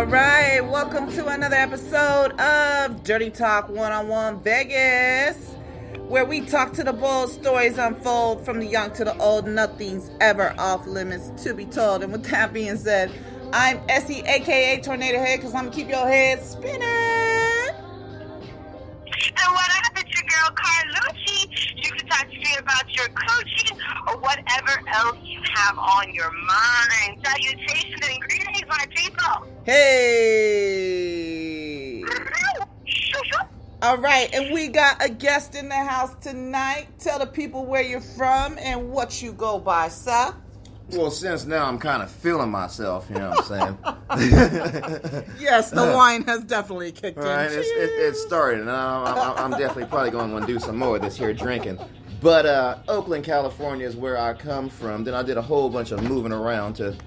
right, welcome to another episode of Dirty Talk One-on-One Vegas, where we talk to the bold, stories unfold from the young to the old, nothing's ever off limits to be told. And with that being said, I'm Essie, aka Tornado Head, because I'm going to keep your head spinning. And what up, it's your girl Carlucci. You can talk to me about your coaching or whatever else you have on your mind. Salutations and greetings, my people. Hey! All right, and we got a guest in the house tonight. Tell the people where you're from and what you go by, sir. Well, since now I'm kind of feeling myself, you know what I'm saying? Yes, the wine has definitely kicked in. Right, it started, and I'm definitely probably going to want to do some more of this here drinking. But Oakland, California is where I come from. Then I did a whole bunch of moving around to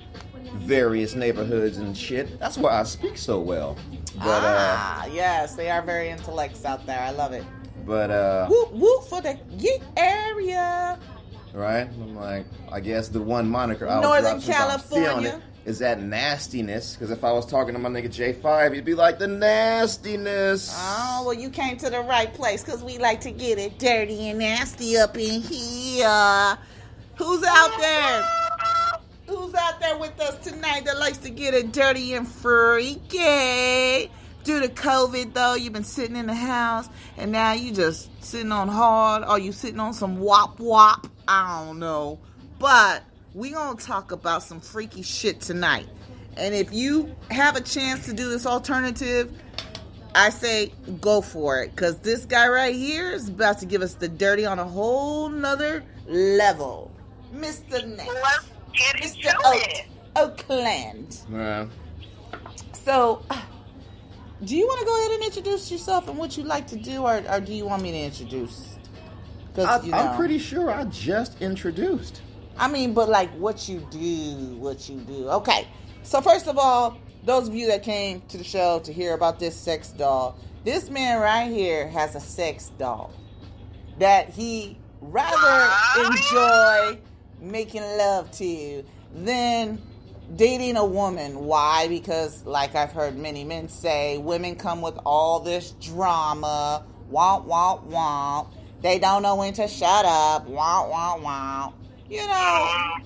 various neighborhoods and shit. That's why I speak so well. But yes, they are very intellects out there. I love it. But whoop whoop for the geek area. Right? I'm like, I guess the one moniker I'll Northern drop since I'm feeling California. it is that nastiness. Because if I was talking to my nigga J5, he'd be like, the nastiness. Oh, well, you came to the right place because we like to get it dirty and nasty up in here. Who's out there? Who's out there with us tonight that likes to get it dirty and freaky? Due to COVID, though, you've been sitting in the house, and now you just sitting on hard, or you sitting on some wop. I don't know. But we going to talk about some freaky shit tonight. And if you have a chance to do this alternative, I say go for it. Because this guy right here is about to give us the dirty on a whole nother level. Mr. Next. Let's get into it. Oakland. Yeah. So, do you want to go ahead and introduce yourself and what you like to do, or do you want me to introduce? I'm pretty sure I just introduced. I mean, but like what you do. Okay, so first of all, those of you that came to the show to hear about this sex doll, this man right here has a sex doll that he rather enjoy making love to than dating a woman. Why? Because like I've heard many men say, women come with all this drama, womp. They don't know when to shut up, womp. You know,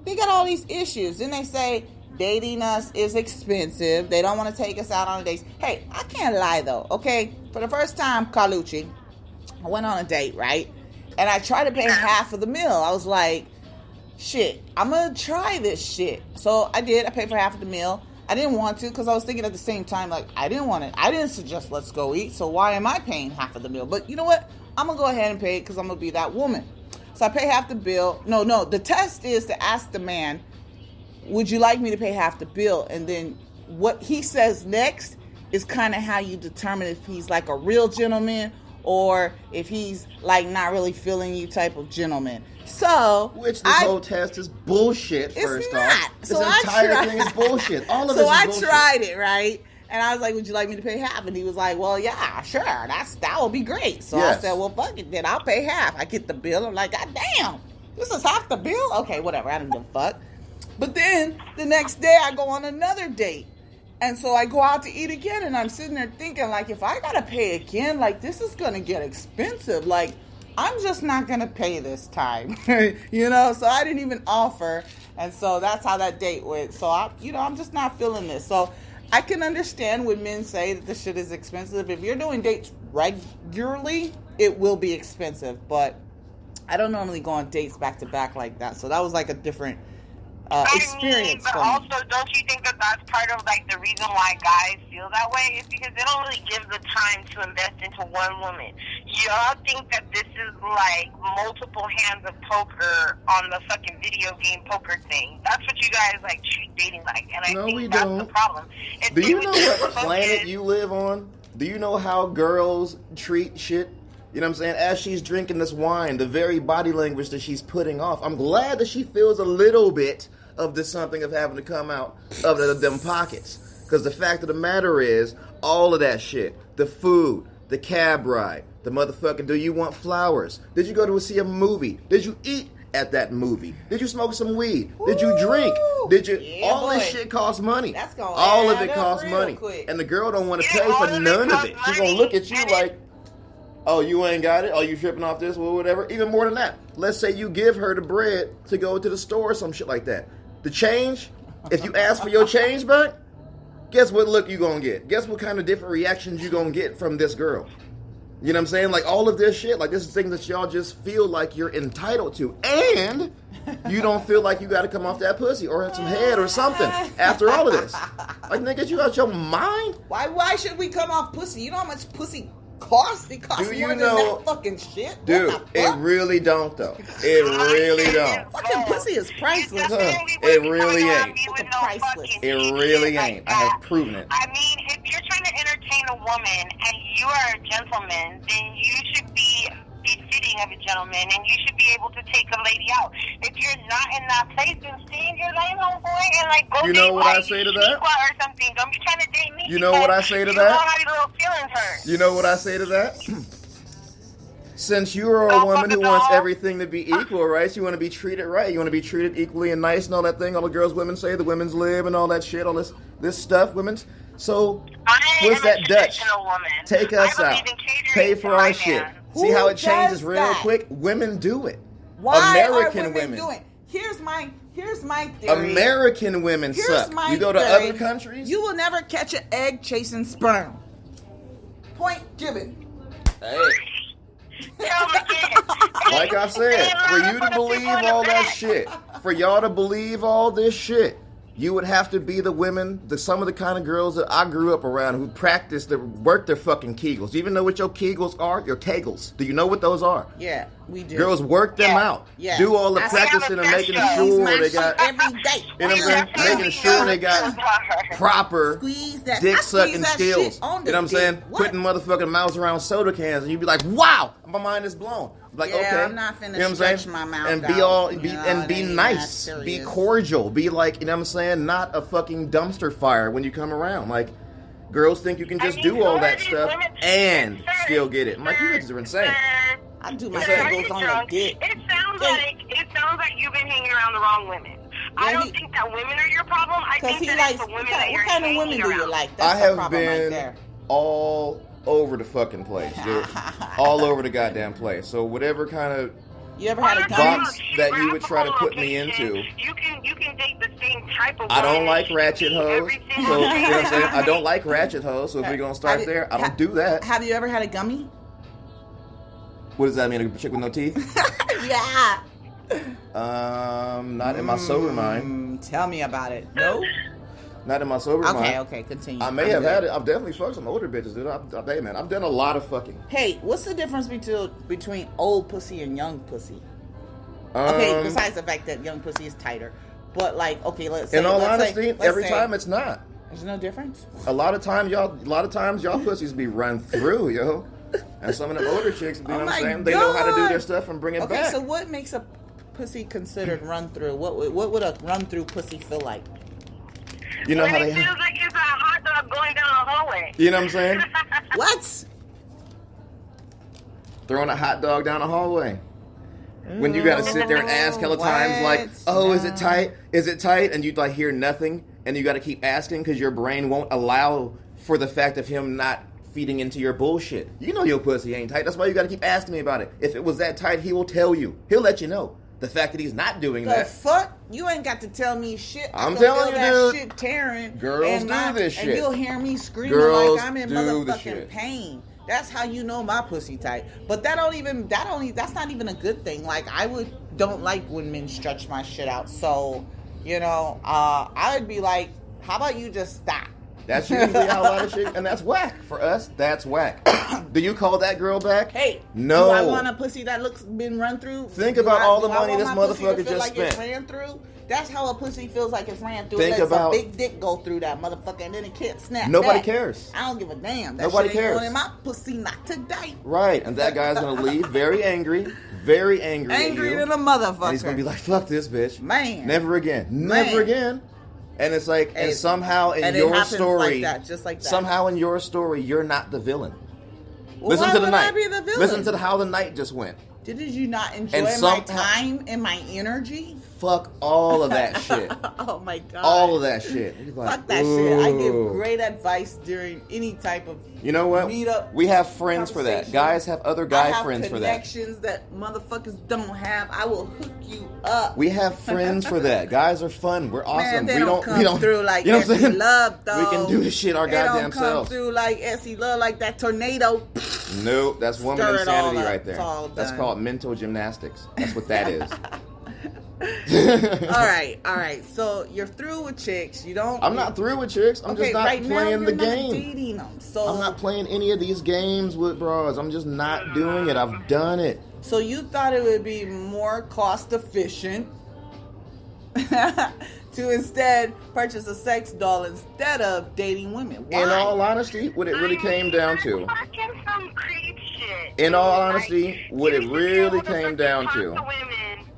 they got all these issues. Then they say dating us is expensive. They don't want to take us out on dates. Hey, I can't lie though, okay? For the first time, Carlucci, I went on a date, right? And I tried to pay half of the meal. I was like, shit, I'm going to try this shit. So I did. I paid for half of the meal. I didn't want to because I was thinking at the same time, like, I didn't want it. I didn't suggest let's go eat. So why am I paying half of the meal? But you know what? I'm going to go ahead and pay it because I'm going to be that woman. So I pay half the bill. No. The test is to ask the man, would you like me to pay half the bill? And then what he says next is kind of how you determine if he's like a real gentleman or if he's like not really feeling you type of gentleman. So, which this whole test is bullshit. First off, this entire thing is bullshit. All of this is bullshit. So I tried it, right? And I was like, "Would you like me to pay half?" And he was like, "Well, yeah, sure. That would be great." So yes. I said, "Well, fuck it, then I'll pay half." I get the bill. I'm like, "God damn, this is half the bill." Okay, whatever. I don't give a fuck. But then the next day, I go on another date. And so I go out to eat again, and I'm sitting there thinking, like, if I gotta pay again, like, this is gonna get expensive. Like, I'm just not gonna pay this time, you know? So I didn't even offer, and so that's how that date went. So I'm just not feeling this. So I can understand when men say that this shit is expensive. If you're doing dates regularly, it will be expensive. But I don't normally go on dates back to back like that. So that was like a different experience. But also, don't you think that that's part of like the reason why guys feel that way? Is because they don't really give the time to invest into one woman. Y'all think that this is like multiple hands of poker on the fucking video game poker thing. That's what you guys like treat dating like, and I think that's the problem. Do you know what planet you live on? Do you know how girls treat shit? You know what I'm saying? As she's drinking this wine, the very body language that she's putting off. I'm glad that she feels a little bit of this something of having to come out of them pockets. Because the fact of the matter is, all of that shit, the food, the cab ride, the motherfucking, do you want flowers? Did you go to see a movie? Did you eat at that movie? Did you smoke some weed? Did you drink? Did you? Yeah, all this boy. shit costs money. That's gonna all of add it up costs real money, quick. and the girl don't want to Yeah, pay all for of it none of costs it. She's money, gonna look at you and like, oh, you ain't got it? Oh, you tripping off this? Well, whatever. Even more than that. Let's say you give her the bread to go to the store or some shit like that. The change, if you ask for your change back, guess what look you gonna get? Guess what kind of different reactions you gonna get from this girl? You know what I'm saying? Like, all of this shit, like, this is things that y'all just feel like you're entitled to. And you don't feel like you got to come off that pussy or have some head or something after all of this. Like, nigga, you out your mind? Why should we come off pussy? You know how much pussy costs? It costs Do you more know- than that fucking shit. Dude, What the it fuck? really don't, though. It really don't. Fucking pussy is priceless. Huh. It really ain't. Fucking priceless. It really ain't. I have proven it. I mean, if you're trying to entertain a woman and you are a gentleman, then you should be befitting of a gentleman and you should be able to take a lady out. If you're not in that place, then stay in your lane, homeboy, and like go You know date what I like say to that? Shaniqua or something. Don't be trying to date me. You know what I say to you that? You have your little feelings hurt. You know what I say to that? Since you are a woman who wants everything to be equal, right? So you want to be treated right. You want to be treated equally and nice and all that thing. All the girls, women say, the women's lib and all that shit, all this stuff, women's. So, what's that Dutch? Woman. Take us I believe out. in catering Pay to for my our man. shit. Who See how it does changes real that? quick? Women do it. Why American are women women. doing? Here's my theory. American women Here's suck. my You go to theory. other countries? You will never catch an egg chasing sperm. Point given. Hey. Tell me again. Like I said, for you to believe all that shit, for y'all to believe all this shit, you would have to be the women, some of the kind of girls that I grew up around who practice to work their fucking Kegels. Do you even know what your Kegels are? Your Kegels. Do you know what those are? Yeah, we do. Girls work them Yeah. out. Yeah. Do all the I practicing and making Squeeze sure my they shit got, every day. you know what I'm saying? Making sure they got proper Squeeze that. dick I squeeze sucking that skills. shit on You the know what I'm dick. saying? What? Putting motherfucking mouths around soda cans, and you'd be like, "Wow, my mind is blown." Like, Yeah, okay, I'm not finna you know what I'm stretch saying? my mouth and be out. all, You be know, and it be ain't nice, that be serious. cordial, be like, you know what I'm saying? Not a fucking dumpster fire when you come around. Like, girls think you can just do all that stuff and still get it. I'm like, you bitches are insane. I do my Sir, Kegels on the dick. It sounds Yeah. like you've been hanging around the wrong women. I Yeah, don't think that women are your problem. I Because think he that likes. it's the women What that you're kind of women hanging do you around. like? I That's the have problem right been there. all over the fucking place, dude. All over the goddamn place. So whatever kind of You ever had a Box gun? that you would try to put me into. You can date the same type of I don't woman like ratchet hoes. every So, single you know what I'm day. saying? I don't like ratchet hoes. So if we're going to start there, I don't do that. Have you ever had a gummy? What does that mean? A chick with no teeth? Yeah. Not in my sober mind. Tell me about it. No? Not in my sober mind. Okay, continue. I may I'm have good. had it. I've definitely fucked some older bitches, dude. Hey, man, I've done a lot of fucking. Hey, what's the difference between old pussy and young pussy? Okay, besides the fact that young pussy is tighter. But like, okay, let's say. In all let's honesty, say, every time it's not. There's no difference? A lot of times y'all pussies be run through, yo. And some of them older chicks, you know what I'm saying? They know how to do their stuff and bring it Okay, back. so what makes a pussy considered run through? What would a run through pussy feel like? You know how it they feels like it's a hot dog going down a hallway. You know what I'm saying? What? Throwing a hot dog down a hallway. When you gotta sit there and ask hella times like, What? oh, is it tight? Is it tight? And you like hear nothing, and you gotta keep asking because your brain won't allow for the fact of him not feeding into your bullshit. You know your pussy ain't tight. That's why you gotta keep asking me about it. If it was that tight, he will tell you. He'll let you know. The fact that he's not doing The that. fuck? You ain't got to tell me shit. I I'm can telling feel you, that dude. shit tearing. Girls and do this And shit. you'll hear me screaming Girls like I'm in do the motherfucking shit. pain. That's how you know my pussy tight. But that's not even a good thing. Like don't like when men stretch my shit out. So, I would be like, how about you just stop? That's usually how a lot of shit, and that's whack. For us, that's whack. Do you call that girl back? Hey, no. Do I want a pussy that been run through? Think about all the Do I money want this my pussy to motherfucker feel just like it's spent. ran through? That's how a pussy feels like it's ran through. Think It lets about- a big dick go through that motherfucker, and then it can't snap. Nobody back. cares. I don't give a damn. That Nobody shit ain't cares. going in my pussy, not today. Right, and that guy's gonna leave very angry at Angry you. than a motherfucker. And he's gonna be like, fuck this bitch. Man. Never again. Man. Never again. And it's like, and somehow in and it your happens story, like that, just like that. somehow in your story, you're not the villain. Well, Listen why to the would night. I be the villain? Listen to how the night just went. Did you not enjoy And my sometimes- time and my energy? Fuck all of that shit. Oh my god. All of that shit. He's like, Fuck that shit. I give ooh. great advice during any type of You know what? meetup. We have friends for that. conversation. Guys have other I guy have friends for that. connections that motherfuckers don't have. I will hook you up. We have friends for that. Guys are fun. We're awesome. Man, they we don't come through like you know what I'm Essie saying? Love, though. We can do this shit our They goddamn don't come selves. through like Essie Love, like that tornado. Nope, that's woman Stir it all insanity up. right there. It's all That's done. called mental gymnastics. That's what that is. All right. So you're through with chicks. You don't. I'm not through with chicks. I'm just not right now playing you're the not game. dating them. So I'm not playing any of these games with bras. I'm just not doing it. I've done it. So you thought it would be more cost efficient to instead purchase a sex doll instead of dating women. Why? In all honesty, what it really came down to. Fucking some creep shit. In all Like, honesty, what you it should be really able to came fucking down talk to. Women.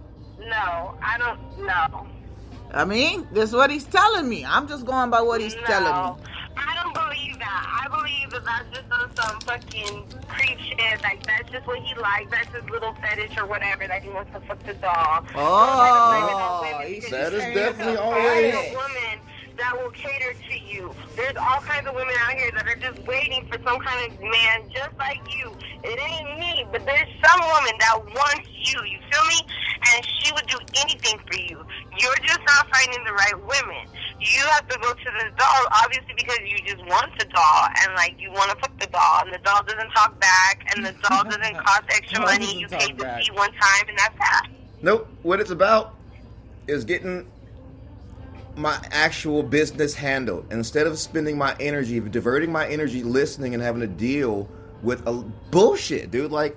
No, I don't know. I mean, this is what he's telling me. I'm just going by what he's telling me. I don't believe that. I believe that that's just some fucking creep shit. Like, that's just what he likes. That's his little fetish or whatever that he wants to fuck the doll. Oh, That is saying definitely it's a always- fetish. A woman that will cater to you. There's all kinds of women out here that are just waiting for some kind of man just like you. It ain't me, but there's some woman that wants you. You feel me? And she would do anything for you. You're just not finding the right women. You have to go to this doll, obviously, because you just want the doll and like you want to fuck the doll, and the doll doesn't talk back, and the doll doesn't cost extra Doll money. doesn't You talk pay the back. fee one time, and that's that. Nope. What it's about is getting my actual business handled instead of spending my energy, diverting my energy listening and having to deal with a bullshit, dude. Like,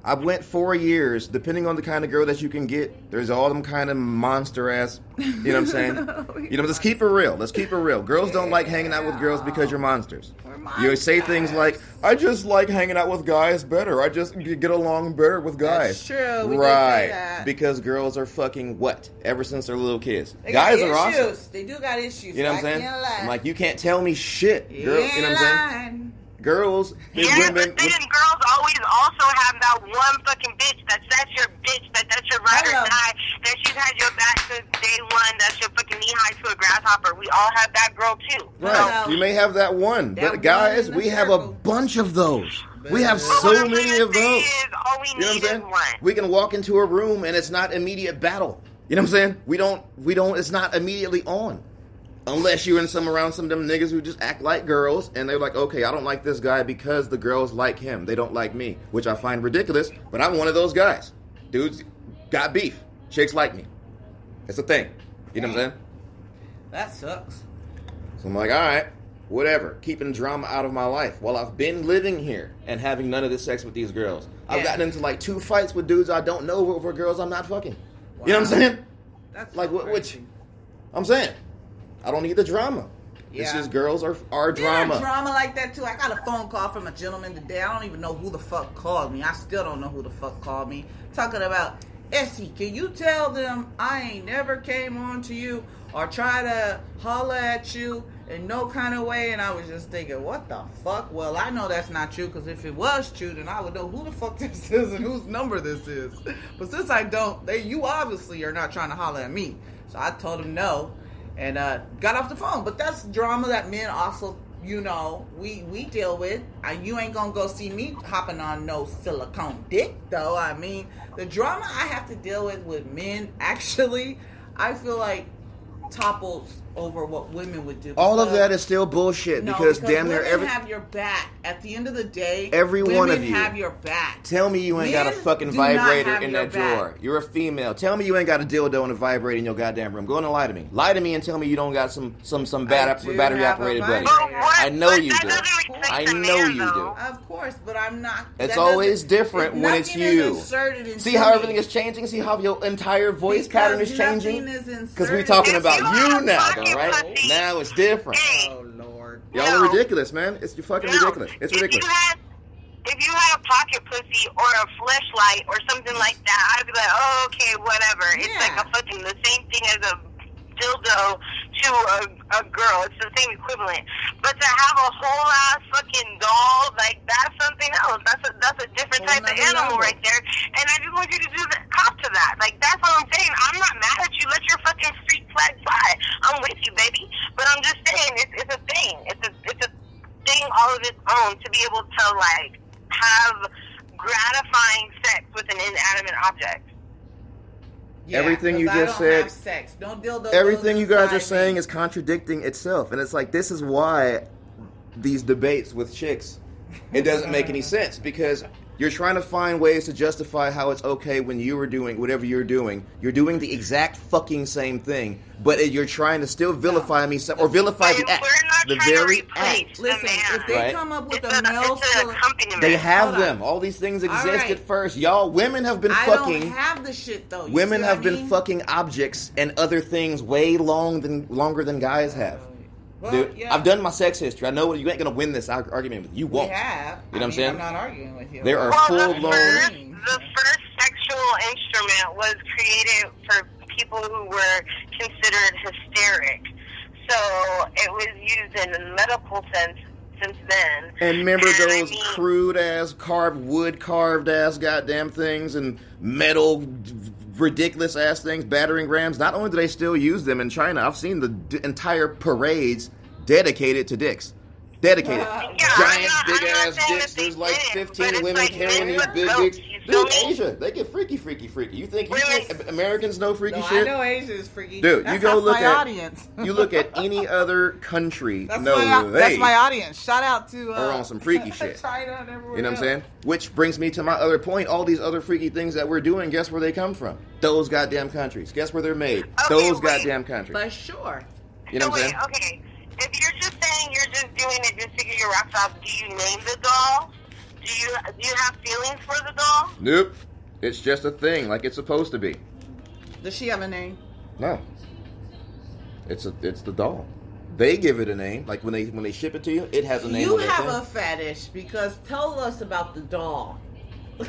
I went 4 years, depending on the kind of girl that you can get. There's all them kind of monster ass, you know what I'm saying? You know, let's keep it real. Let's keep it real. Girls don't like hanging out with girls because you're monsters. You say things like, I just like hanging out with guys better. I just get along better with guys. That's true. We did say Right. that. Because girls are fucking what? Ever since they're little kids. They Guys got are awesome. issues. They do got issues. You know what I'm I saying? can't lie. I'm like, you can't tell me shit. You Girl, ain't you know what I'm saying? lying. Girls, Yeah, women. but then girls always also have that one fucking bitch that's your bitch, that's your ride Hello. or die, that she's had your back since day one, that's your fucking knee high to a grasshopper. We all have that girl too. Right. No. You may have that one. That But one guys, in the we have a circle. bunch of those. We have But But what so I'm many trying of to say those. is all we You know what I'm need is saying? one. We can walk into a room and it's not immediate battle. You know what I'm saying? We don't it's not immediately on. Unless you're around some of them niggas who just act like girls and they're like, okay, I don't like this guy because the girls like him. They don't like me, which I find ridiculous, but I'm one of those guys. Dudes got beef. Chicks like me. It's a thing. You know what I'm saying? That sucks. So I'm like, all right, whatever. Keeping drama out of my life while I've been living here and having none of this sex with these girls. I've Yeah. gotten into like 2 fights with dudes I don't know over girls I'm not fucking. You know what I'm Wow. saying? That's Like, so what? Which crazy. I'm saying, I don't need the drama. It's Yeah. just girls are Yeah, drama. drama like that too. I got a phone call from a gentleman today. I don't even know who the fuck called me. I still don't know who the fuck called me. Talking about, Essie, can you tell them I ain't never came on to you or try to holler at you in no kind of way? And I was just thinking, what the fuck? Well, I know that's not true, because if it was true, then I would know who the fuck this is and whose number this is. But since I don't, you obviously are not trying to holler at me. So I told him no. And got off the phone. But that's drama that men also, you know, we deal with. You ain't gonna go see me hopping on no silicone dick, though. I mean, the drama I have to deal with men, actually, I feel like topples over what women would do. All of Because- that is still bullshit no, because damn near women every have your back. At the end of the day, Every women one of you. have your back. Tell me you ain't got a Men fucking do not vibrator have in your that drawer. back. You're a female. Tell me you ain't got a dildo and a vibrator in your goddamn room. Go on and lie to me. Lie to me and tell me you don't got some battery have a operated buddy. vibrator. But what, I know but you that do. doesn't reflect I the know man, you though. do. Of course, but I'm not. It's that always doesn't- different if when it's nothing you. is inserted into See how me, everything is changing? See how your entire voice because pattern is changing? nothing is Because we're inserted. talking If about you you have now, pocket though, right? pussy- Now it's different. Hey, Oh Lord. Y'all No. are ridiculous, man. It's fucking no. ridiculous. It's ridiculous. If you had a pocket pussy or a fleshlight or something like that, I'd be like, oh, okay, whatever. It's Yeah. like a fucking the same thing as a dildo to to a girl. It's the same equivalent. But to have a whole ass fucking doll, like, that's something else. That's a different type of animal right there. And I just want you to do the cop to that. Like, that's what I'm saying. I'm not mad at you. Let your fucking freak flag fly. I'm with you, baby. But I'm just saying, it's a thing. It's a thing all of its own to be able to, like, have gratifying sex with an inanimate object. Yeah, everything you just said, sex. Don't dildo everything you guys are saying is contradicting itself, and it's like, this is why these debates with chicks, it doesn't make any sense, because you're trying to find ways to justify how it's okay when you were doing whatever you're doing. You're doing the exact fucking same thing, but you're trying to still vilify me or vilify the act. The very act. Listen, if they come up with a male they have them. All these things existed first. Y'all, women have been fucking. I don't have the shit though. Women have been fucking objects and other things way longer than guys have. Well, dude, yeah. I've done my sex history. I know you ain't gonna win this argument with you. Won't. We have. You know what I'm saying? I'm not arguing with you. There are full-blown. The first sexual instrument was created for people who were considered hysteric. So it was used in a medical sense since then. And remember those crude-ass, wood-carved-ass goddamn things and metal, ridiculous-ass things, battering rams? Not only do they still use them in China, I've seen the entire parades dedicated to dicks. Dedicated. Giant, big-ass dicks. There's like 15 women carrying these big dicks. Dude, Asia, they get freaky. You think Americans know freaky shit? I know Asia is freaky. Dude, you go look at audience. You look at any other country. That's my audience. Shout out to are on some freaky shit. China and everywhere. You know what I'm saying? Which brings me to my other point. All these other freaky things that we're doing, guess where they come from? Those goddamn countries. Guess where they're made? Those goddamn countries. For sure. You know what I'm saying? Okay. If you're just saying you're just doing it just to get your rocks off, do you name the doll? Do you have feelings for the doll? Nope. It's just a thing, like it's supposed to be. Does she have a name? No. It's the doll. They give it a name. Like when they ship it to you, it has a name. You have a fetish, because tell us about the doll.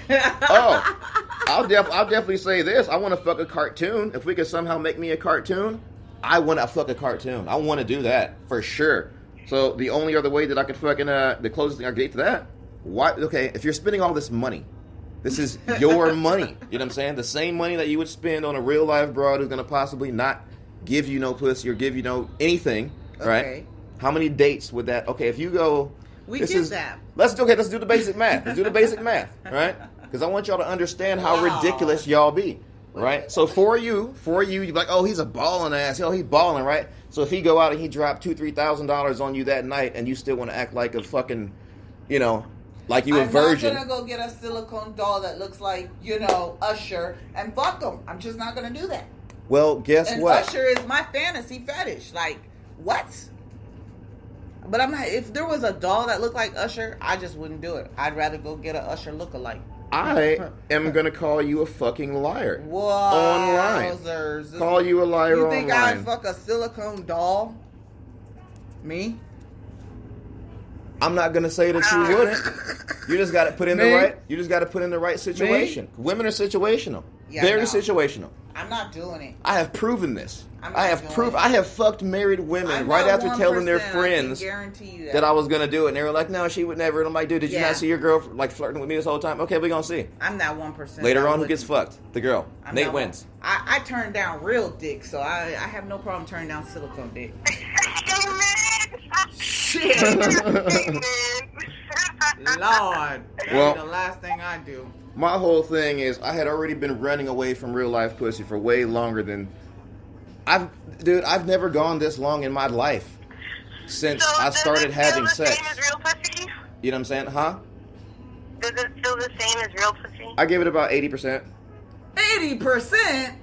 I'll definitely say this. I want to fuck a cartoon. If we could somehow make me a cartoon, I want to fuck a cartoon. I want to do that for sure. So the only other way that I could fucking the closest thing I could get to that. Why? Okay, if you're spending all this money, this is your money. You know what I'm saying? The same money that you would spend on a real life broad who's gonna possibly not give you no pussy or give you no anything, right? Okay. How many dates would that? Okay, if you go, let's do the basic math. Let's do the basic math, right? Because I want y'all to understand how ridiculous y'all be. Right? So for you, you're like, oh, he's a balling ass. Hell, he's balling, right? So if he go out and he dropped $2,000-$3,000 on you that night and you still want to act like a fucking, like you a virgin. I'm not going to go get a silicone doll that looks like, Usher and fuck him. I'm just not going to do that. Well, guess what? Usher is my fantasy fetish. Like, what? But I'm not, if there was a doll that looked like Usher, I just wouldn't do it. I'd rather go get an Usher lookalike. I am going to call you a fucking liar. Whoa. Online. Call you a liar online. You think I'd fuck a silicone doll? Me? I'm not going to say that you wouldn't. You just got to put in the right situation. Me? Women are situational. Yeah, very situational. I'm not doing it. I have proven this. I have fucked married women right after telling their friends that I was going to do it. And they were like, no, she would never. And I'm like, dude, did you not see your girl like flirting with me this whole time? Okay, we're going to see. I'm that 1%. Later on, who gets fucked? The girl. Nate wins. I turn down real dick, so I have no problem turning down silicone dick. Shit. Lord. That's the last thing I do. My whole thing is I had already been running away from real life pussy for way longer than... I've never gone this long in my life since I started having sex. Does it feel the same as real pussy? You know what I'm saying? Huh? Does it feel the same as real pussy? I give it about 80%. 80%?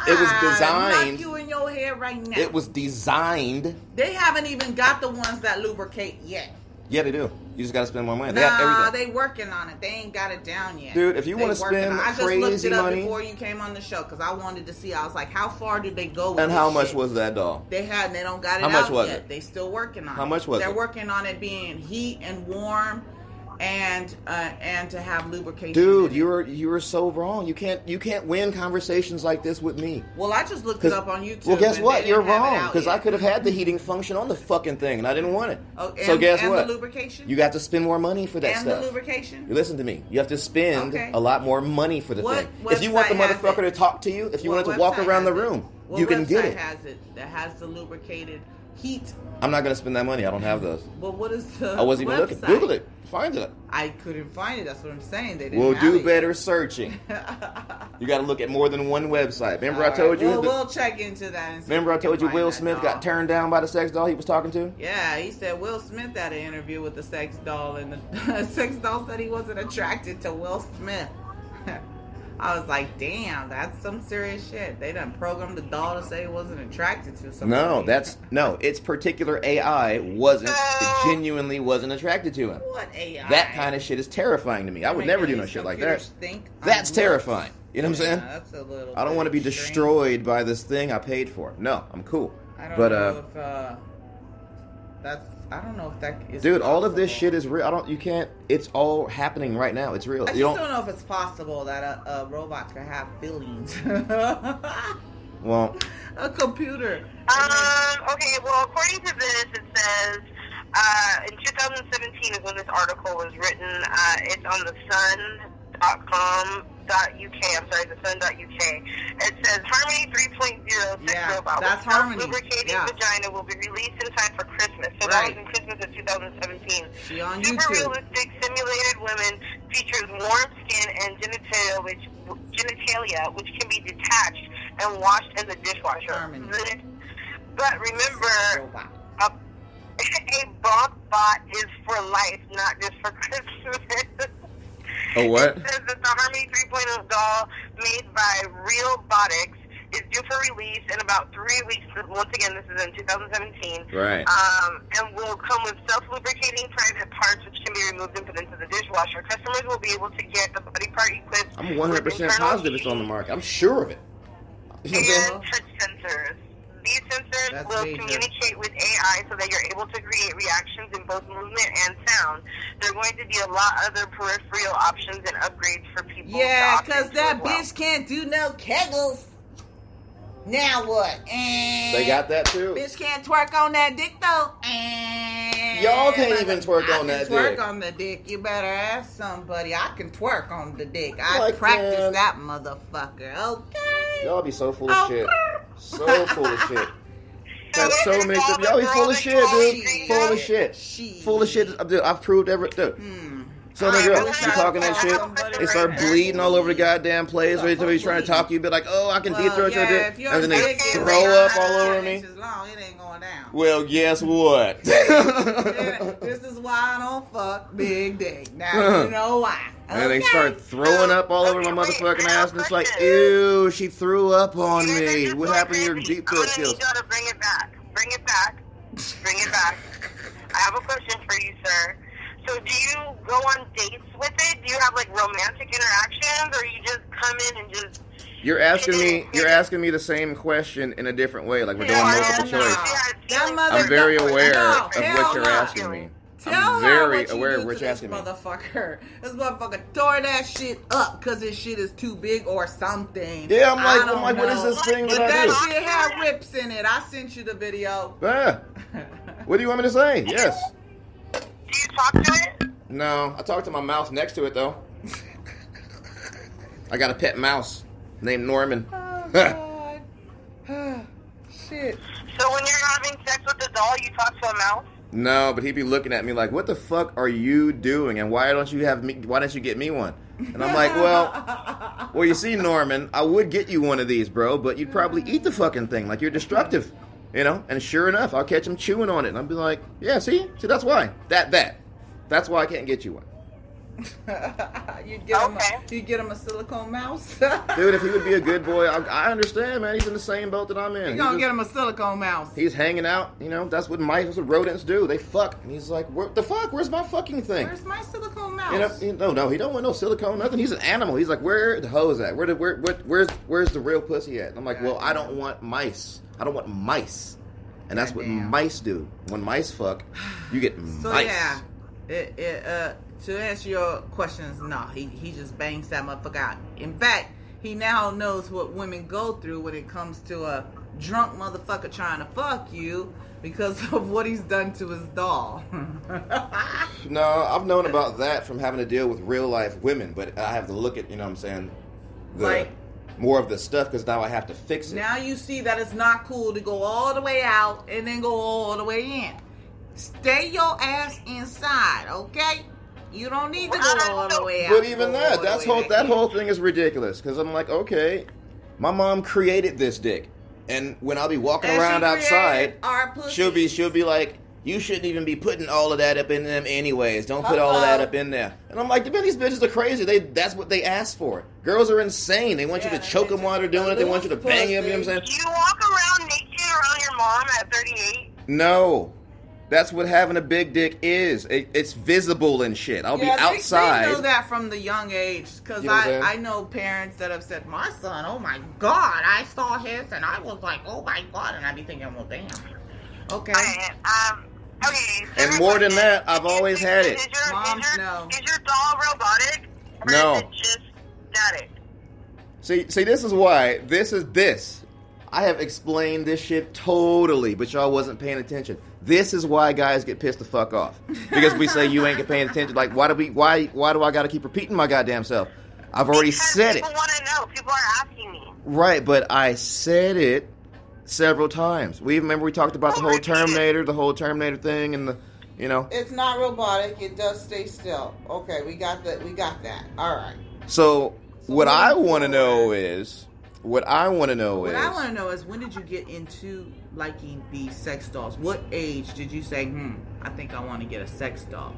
It was designed. Knock you in your head right now. It was designed. They haven't even got the ones that lubricate yet. Yeah, they do. You just got to spend more money. They have everything. They working on it. They ain't got it down yet. Dude, if you want to spend crazy money... I just looked it up before you came on the show because I wanted to see. I was like, how far did they go with And how much was that doll? They don't got it out yet. How much was it? They still working on it. How much was it? They're working on it being heat and warm and to have lubrication. Dude, in it. you were so wrong. You can't win conversations like this with me. Well, I just looked it up on YouTube. Well, guess and what? they You're didn't have it wrong out because yet. I could have had the heating function on the fucking thing, and I didn't want it. Oh, So guess and what? the lubrication. You got to spend more money for that and stuff. the lubrication. You listen to me. You have to spend Okay. a lot more money for the What thing. If you want the website has motherfucker it? to talk to you, if you What wanted to walk website around the has it? room, What you can get website it. has it that has the lubricated heat? I'm not going to spend that money. I don't have those. Well, what is the I wasn't even looking. website? Google it. Find it. I couldn't find it. That's what I'm saying. They didn't We'll have do it better searching. You got to look at more than one website. Remember All I told right. you? We'll check into that. And see Remember I if we told can you find Will that Smith doll. got turned down by the sex doll he was talking to? Yeah, he said Will Smith had an interview with the sex doll, and the sex doll said he wasn't attracted to Will Smith. I was like, damn, that's some serious shit. They done programmed the doll to say he wasn't attracted to somebody. No, its particular AI genuinely wasn't attracted to him. What AI? That kind of shit is terrifying to me. I would never do no shit like that. That's terrifying. You know what I'm saying? That's a little. I don't want to be extreme. destroyed by this thing I paid for. No, I'm cool. I don't But know if that's. I don't know if that is. dude, all of this possible. shit is real. You can't. It's all happening right now. It's real. I just You don't don't. know if it's possible that a robot could have feelings. Well, A computer. Okay, well, according to this, it says in 2017 is when this article was written. It's on the sun.com.uk. I'm sorry, the sun.uk. It says Harmony 3.0 sex Yeah, robot that's with Harmony. self-lubricating Yeah. vagina will be released in time for Christmas. So that was in Christmas of 2017. She on Super YouTube. realistic simulated women features warm skin and genitalia, which can be detached and washed in the dishwasher. Harmony. But remember, Robot. a bot is for life, not just for Christmas. a what? It says that the Harmony 3.0 doll made by Realbotics is due for release in about 3 weeks. Once again, this is in 2017. Right. And will come with self-lubricating private parts which can be removed and put into the dishwasher. Customers will be able to get the body part equipped I'm with 100% internal positive it's on the market. I'm sure of it. You know what I'm saying? and touch sensors. These sensors That's will major. communicate with AI so that you're able to create reactions in both movement and sound. There are going to be a lot other peripheral options and upgrades for people. Yeah, to because opt into that as well. bitch can't do no kegels. Now what? They got that too. Bitch can't twerk on that dick though. And Y'all can't even twerk I on that can twerk dick. on the dick. You better ask somebody. I can twerk on the dick. I Like, practice man. that motherfucker. Okay. Y'all be so full of shit. So full of shit. So That's so this is mixed all up. the Y'all be girls full of that shit, you always dude. dream Full of? of shit. She. Full of shit. Dude, I've proved every. Dude. So the Alright, girl, well, you talking that shit, they start bleeding all over the goddamn place. Every time he's trying to talk to you, be like, "Oh, I can deep throat your dick," and then they throw up all over me. Long, it ain't going down. Well, guess what? This is why I don't fuck big dick. Now you know why. And they Okay. start throwing up all over my motherfucking ass, and it's like, ew, she threw up on You guys are me. just What so happened to your crazy. deep I'm throat gonna skills? need y'all to bring it back. Bring it back. Bring it back. I have a question for you, sir. So do you go on dates with it? Do you have like romantic interactions, or you just come in and just? You're asking me the same question in a different way, like we're doing multiple choice. I'm very aware of what you're asking me. Tell I'm her very what you aware do of what to you're this asking me. motherfucker. This motherfucker tore that shit up because his shit is too big or something. Yeah, I'm I like, don't what is know. this thing But that I that do? shit had rips in it. I sent you the video. Yeah. What do you want me to say? Yes. Do you talk to it? No, I talked to my mouse next to it though. I got a pet mouse named Norman. Oh, God. Shit. So when you're having sex with the doll, you talk to a mouse? No, but he'd be looking at me like, "What the fuck are you doing? And why don't you have me? Why don't you get me one?" And I'm like, "Well, you see, Norman, I would get you one of these, bro, but you'd probably eat the fucking thing. Like you're destructive, you know." And sure enough, I'll catch him chewing on it, and I'll be like, "Yeah, see, that's why. That's why I can't get you one." You'd get Okay. you'd get him a silicone mouse. Dude, if he would be a good boy, I understand, man. He's in the same boat that I'm in. You're He's gonna just- get him a silicone mouse. He's hanging out, you know. That's what rodents do. They fuck, and he's like, "What the fuck? Where's my fucking thing?" Where's my silicone You know, mouse? no, he don't want no silicone, nothing. He's an animal. He's like, "Where the hose at? Where's the real pussy at?" And I'm like, "Well, I don't want mice. I don't want mice." And that's what Goddamn. mice do. When mice fuck, you get So mice. yeah, to answer your questions, no, he just bangs that motherfucker out. In fact, he now knows what women go through when it comes to a drunk motherfucker trying to fuck you because of what he's done to his doll. No, I've known about that from having to deal with real life women, but I have to look at, you know what I'm saying, more of the stuff because now I have to fix it. Now you see that it's not cool to go all the way out and then go all the way in. Stay your ass inside, okay? You don't need to go all the way out. But even that whole thing is ridiculous because I'm like, okay, my mom created this dick, and when I'll be walking around outside, she'll be like, you shouldn't even be putting all of that up in them anyways. Don't put all of that up in there. And I'm like, these bitches are crazy. That's what they asked for. Girls are insane. They want you to choke them while they're doing it. They want you to bang them. You know what I'm saying? You walk around naked around your mom at 38? No. That's what having a big dick is. It's visible and shit. I'll be outside. They know that from the young age. Because I know parents that have said, my son, oh my God, I saw his and I was like, oh my God. And I'd be thinking, well, damn. Okay. Okay. And more than that, I've always had it. Is your doll robotic? Or No. is it just static? See, this is why. This is this. I have explained this shit totally, but y'all wasn't paying attention. This is why guys get pissed the fuck off. Because we say you ain't paying attention. Like, why do I gotta keep repeating my goddamn self? I've already said it. People want to know. People are asking me. Right, but I said it several times. Remember we talked about the whole Terminator thing and the, you know. It's not robotic. It does stay still. Okay, we got that. All right. So what I want to know is, when did you get into liking these sex dolls? What age did you say, I think I want to get a sex doll?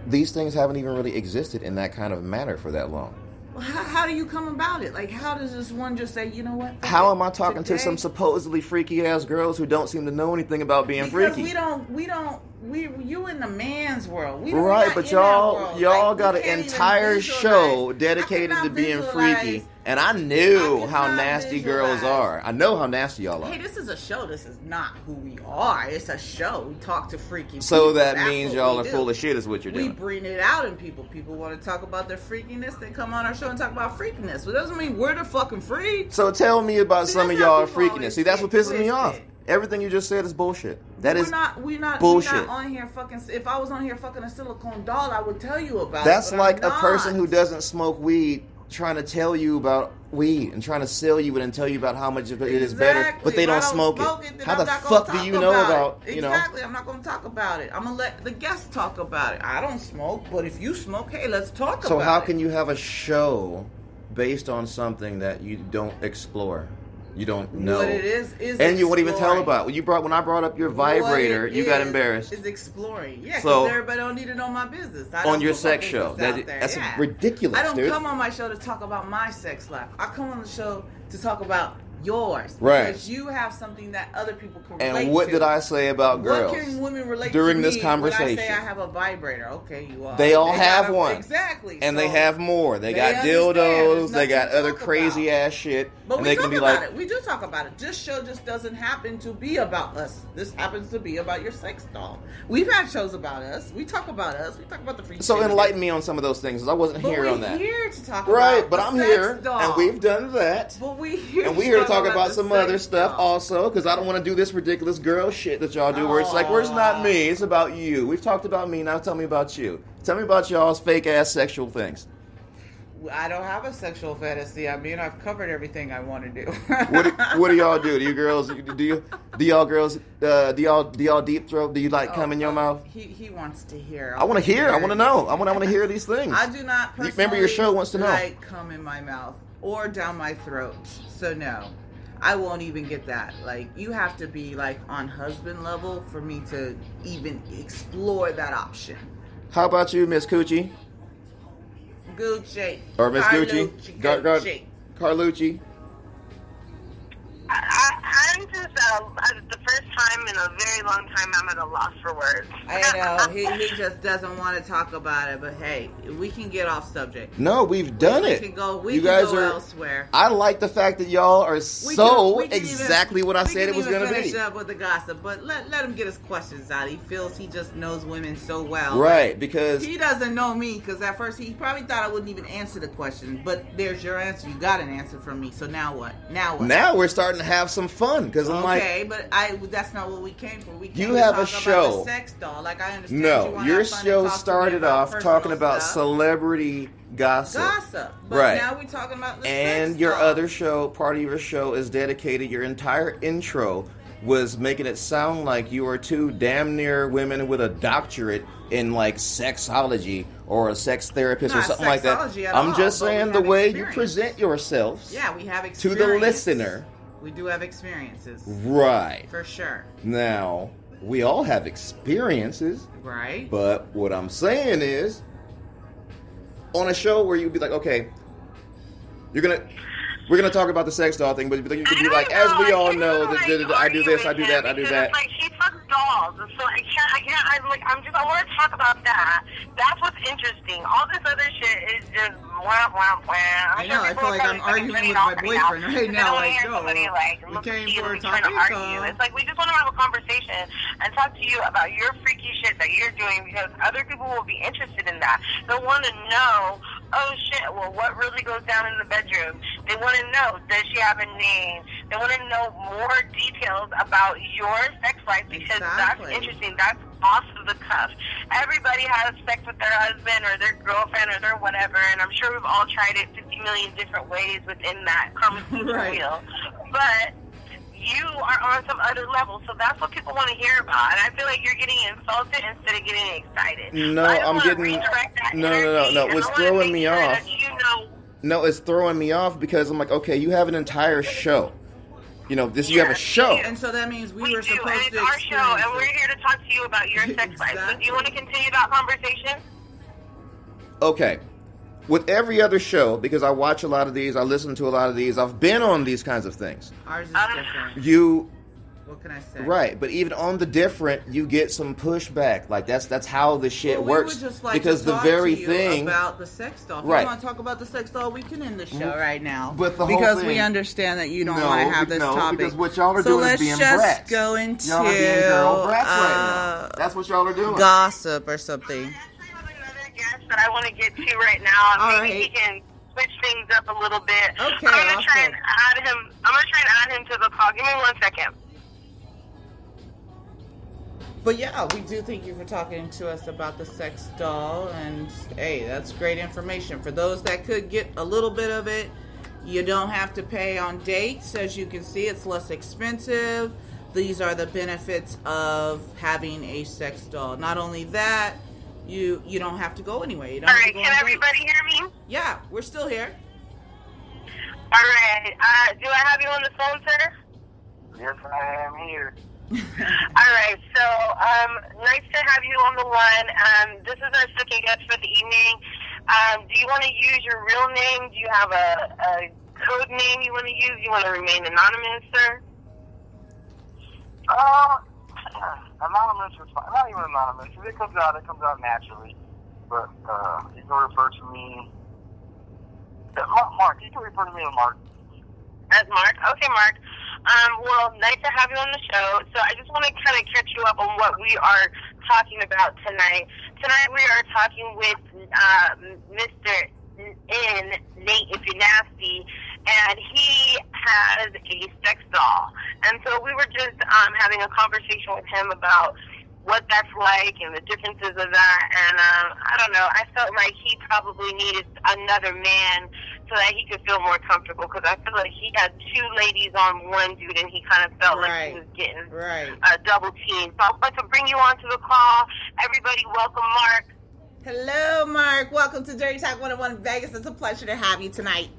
These things haven't even really existed in that kind of manner for that long. Well, how do you come about it? Like, how does this one just say, you know what? How am I talking to some supposedly freaky ass girls who don't seem to know anything about being freaky? You in the man's world. Right, but y'all got an entire show dedicated to being freaky. And I knew how nasty girls are. I know how nasty y'all are. Hey, this is a show. This is not who we are. It's a show. We talk to freaky people. So that means y'all are full of shit is what you're doing. We bring it out in people. People want to talk about their freakiness. They come on our show and talk about freakiness. But it doesn't mean we're the fucking freaks. So tell me about some of y'all freakiness. See, that's what pisses me off. Everything you just said is bullshit. We're not bullshit. We're not on here fucking. If I was on here fucking a silicone doll, I would tell you about it. That's like a person who doesn't smoke weed trying to tell you about weed and trying to sell you it and tell you about how much it is better, but they don't smoke it. How the fuck do you know about, you know? Exactly, I'm not going to talk about it. I'm going to let the guests talk about it. I don't smoke, but if you smoke, hey, let's talk about it. So how can you have a show based on something that you don't explore? You don't know what it is and you won't even tell about. When I brought up your vibrator, you got embarrassed. Is exploring, yeah. Because everybody don't need to know my business. On your sex show, that's ridiculous. I don't come on my show to talk about my sex life. I come on the show to talk about yours, right? Because you have something that other people can relate to. And what did I say about girls? What can women relate during to this conversation? When I say I have a vibrator, okay, you are. They all have one, exactly, and they have more. They got dildos. They got other crazy ass shit. But and we they talk can be about like, it. We do talk about it. This show just doesn't happen to be about us. This happens to be about your sex doll. We've had shows about us. We talk about us. We talk about the freaky. So enlighten me on some of those things, because I wasn't here on that. We're here to talk right, about but I'm here, doll. and we've done that. But we're here to talk about some other stuff also, because I don't want to do this ridiculous girl shit that y'all do, where it's like, where's not me? It's about you. We've talked about me. Now tell me about you. Tell me about y'all's fake ass sexual things. I don't have a sexual fantasy. I mean, I've covered everything I want to do. What do y'all do? Do you girls? Do y'all girls? Do y'all deep throat? Do you come in your mouth? He wants to hear. I want to hear. I want to know. I want to hear these things. I do not. Remember, your show wants to know. Come in my mouth or down my throat. So no, I won't even get that. Like, you have to be on husband level for me to even explore that option. How about you, Miss Coochie? Gucci. Or Miss Gucci. Carlucci. I'm just, the first time time in a very long time, I'm at a loss for words. I know he just doesn't want to talk about it, but hey, we can get off subject. No, we've done it. We can go elsewhere. I like the fact that y'all are exactly what I said it was going to be. Finish up with the gossip, but let him get his questions out. He feels he just knows women so well, right? Because he doesn't know me. Because at first he probably thought I wouldn't even answer the question, but there's your answer. You got an answer from me. So now what? Now we're starting to have some fun because I'm like, okay, but that's not what we came for. We came you have a show, about the sex doll. Like I understand. No, your show started off talking about celebrity gossip. But right. Now we're talking about the and sex your doll. other show, part of your show is dedicated. Your entire intro was making it sound like you were two damn near women with a doctorate in like sexology or a sex therapist or something like that. I'm just saying the way you present yourselves. Yeah, we have to the listener. We do have experiences. Right. For sure. Now, we all have experiences. Right. But what I'm saying is, on a show where you'd be like, okay, we're gonna talk about the sex doll thing, but you could be like, as we all know, I do this, I do that, I do that. Like, he fucks dolls, so I want to talk about that. That's what's interesting. All this other shit is just wham, wham, wham. I know, I feel like I'm arguing with my boyfriend right now. Like, yo, we came for a topic. It's like, we just want to have a conversation and talk to you about your freaky shit that you're doing, because other people will be interested in that. They'll want to know, oh shit, well, what really goes down in the bedroom? They want to know, does she have a name? They want to know more details about your sex life, because that's interesting. That's off the cuff. Everybody has sex with their husband or their girlfriend or their whatever, and I'm sure we've all tried it 50 million different ways within that conversation wheel. But you are on some other level, so that's what people want to hear about. And I feel like you're getting insulted instead of getting excited. No, I'm getting no. What's throwing me off? No, it's throwing me off because I'm like, okay, you have an entire show. You know, you have a show. And so that means we were supposed to. It's our show, and we're here to talk to you about your sex life. So do you want to continue that conversation? Okay. With every other show, because I watch a lot of these, I listen to a lot of these, I've been on these kinds of things. Ours is different. What can I say? Right, but even on the different, you get some pushback. Like that's how the shit works. Would just like because to the talk very to you thing about the sex doll. If right. you want to talk about the sex doll, we can end the show right now. But the because whole thing, we understand that you don't want to have this topic. Because what y'all are doing is being brats. So let's just go into y'all are being girl brats right now. That's what y'all are doing. Gossip or something. I have another guest that I want to get to right now. Maybe he can switch things up a little bit. Okay, I'm gonna try and add him to the call. Give me 1 second. But yeah, we do thank you for talking to us about the sex doll, and hey, that's great information. For those that could get a little bit of it, you don't have to pay on dates. As you can see, it's less expensive. These are the benefits of having a sex doll. Not only that, you don't have to go anywhere. You don't have to go can everybody hear me? Yeah, we're still here. All right. Do I have you on the phone, sir? Yes, I am here. All right, so nice to have you on the line. This is our second guest for the evening. Do you want to use your real name? Do you have a code name you want to use? Do you want to remain anonymous, sir? Anonymous is fine. Not even anonymous. If it comes out naturally. But you can refer to me. Mark, you can refer to me as Mark. As Mark? Okay, Mark. Well, nice to have you on the show. So I just want to kind of catch you up on what we are talking about tonight. Tonight we are talking with Mr. N, Nate, if you're nasty, and he has a sex doll. And so we were just having a conversation with him about what that's like and the differences of that. And I don't know, I felt like he probably needed another man so that he could feel more comfortable, because I feel like he had two ladies on one dude and he kind of felt like he was getting a double team. So I'd like to bring you onto the call. Everybody, welcome Mark. Hello, Mark. Welcome to Dirty Talk 101 Vegas. It's a pleasure to have you tonight.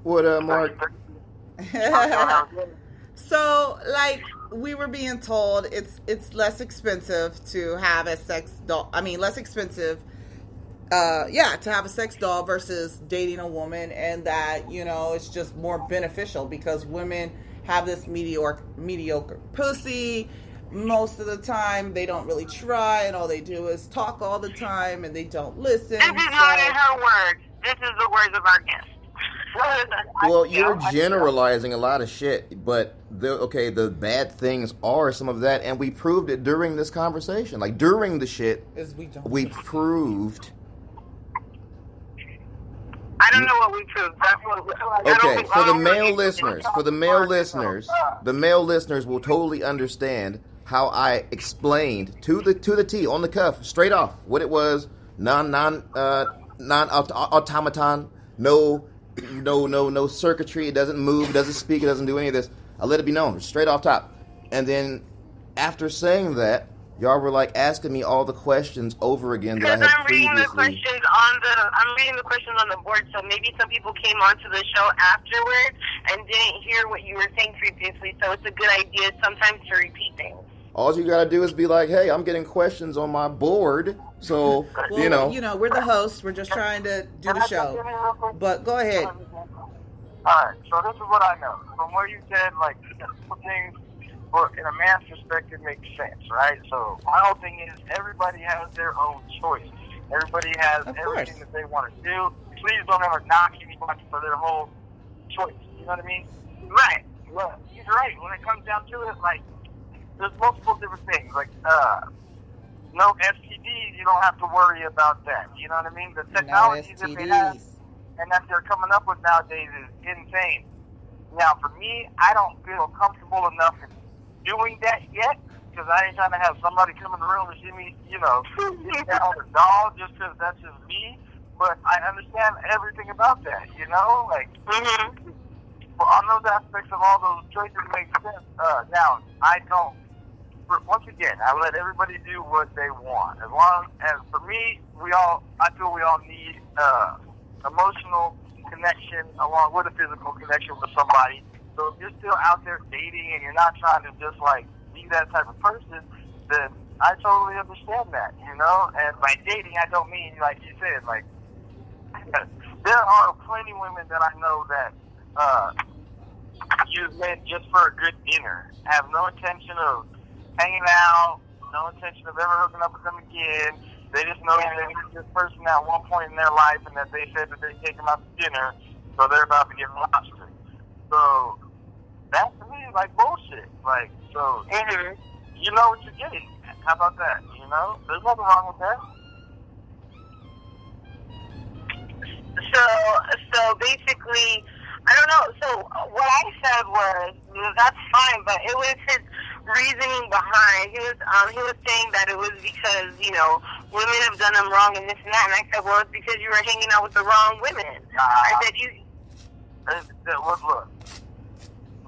What up, Mark? So, like we were being told, it's less expensive to have a sex doll. I mean, less expensive, to have a sex doll versus dating a woman, and that, it's just more beneficial because women have this mediocre pussy. most of the time they don't really try, and all they do is talk all the time, and they don't listen. This is not in her words. This is the words of our guest. Well, you're generalizing a lot of shit, but the bad things are some of that, and we proved it during this conversation. Like, during the shit, we proved. I don't know what we proved. That's what, okay, for the male listeners will totally understand how I explained to the T, on the cuff, straight off, what it was, non-automaton, no circuitry, it doesn't move, doesn't speak, it doesn't do any of this. I let it be known, straight off top. And then, after saying that, y'all were like asking me all the questions over again that I had previously. I'm reading the questions on the board, so maybe some people came onto the show afterwards and didn't hear what you were saying previously, so it's a good idea sometimes to repeat things. All you gotta do is be like, hey, I'm getting questions on my board, so, well, we're the hosts, we're just trying to do the show. But go ahead. Alright, so this is what I know. From where you said, like, things, in a man's perspective, makes sense, right? So my whole thing is everybody has their own choice. Everybody has everything that they want to do. Please don't ever knock anybody for their whole choice. You know what I mean? Right. Well, he's right. When it comes down to it, like, there's multiple different things. Like, no STDs, you don't have to worry about that. You know what I mean? The technology that they have and that they're coming up with nowadays is insane. Now, for me, I don't feel comfortable enough in doing that yet, because I ain't trying to have somebody come in the room and see me, get on the doll just because that's just me. But I understand everything about that, like, on those aspects of all those choices make sense. Now, I don't, once again, I let everybody do what they want. As long as, for me, I feel we all need emotional connection along with a physical connection with somebody. So if you're still out there dating and you're not trying to just, like, be that type of person, then I totally understand that, And by dating, I don't mean, like you said, like, there are plenty of women that I know that use men just for a good dinner, have no intention of hanging out, no intention of ever hooking up with them again. They just know that they met this person at one point in their life and that they said that they take them out to dinner, so they're about to get lobster. So that to me is like bullshit. Like, so you know what you're getting. How about that? There's nothing wrong with that. So basically, I don't know. So what I said was that's fine, but it was his reasoning behind. He was saying that it was because women have done him wrong and this and that. And I said, well, it's because you were hanging out with the wrong women. I said look,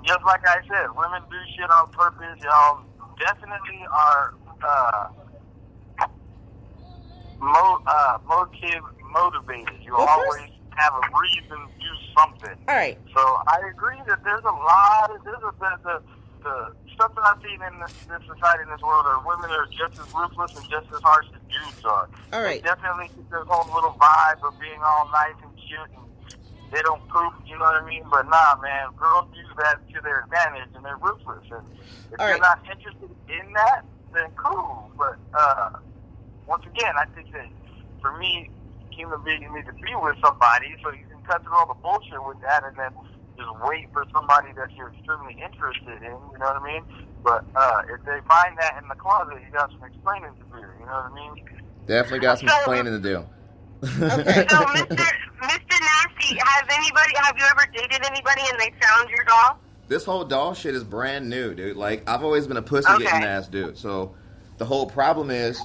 just like I said, women do shit on purpose. Y'all definitely are motivated. You always have a reason to do something. All right. So I agree that there's a lot of the stuff that I've seen in this society, in this world, are women are just as ruthless and just as harsh as dudes are. All right. They definitely keep this whole little vibe of being all nice and cute, and they don't proof, you know what I mean? But nah, man, girls use that to their advantage, and they're ruthless. And if you're not interested in that, then cool. But once again, I think that for me, human beings need to be with somebody so you can cut through all the bullshit with that, and then just wait for somebody that you're extremely interested in, you know what I mean? But if they find that in the closet, you got some explaining to do, you know what I mean? Definitely got some explaining to do. Okay. So, Mr. Nasty, have you ever dated anybody and they found your doll? This whole doll shit is brand new, dude. Like, I've always been a pussy getting ass dude. So the whole problem is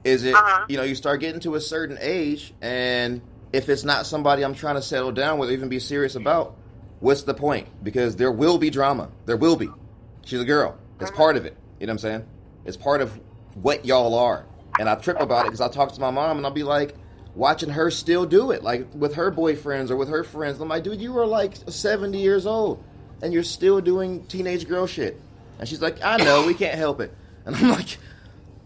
it, you start getting to a certain age, and if it's not somebody I'm trying to settle down with or even be serious about, what's the point? Because there will be drama. There will be. She's a girl. It's part of it. You know what I'm saying? It's part of what y'all are. And I trip about it because I talk to my mom and I'll be like, watching her still do it, like with her boyfriends or with her friends. I'm like, dude, you are like 70 years old and you're still doing teenage girl shit. And she's like, I know, we can't help it. And I'm like,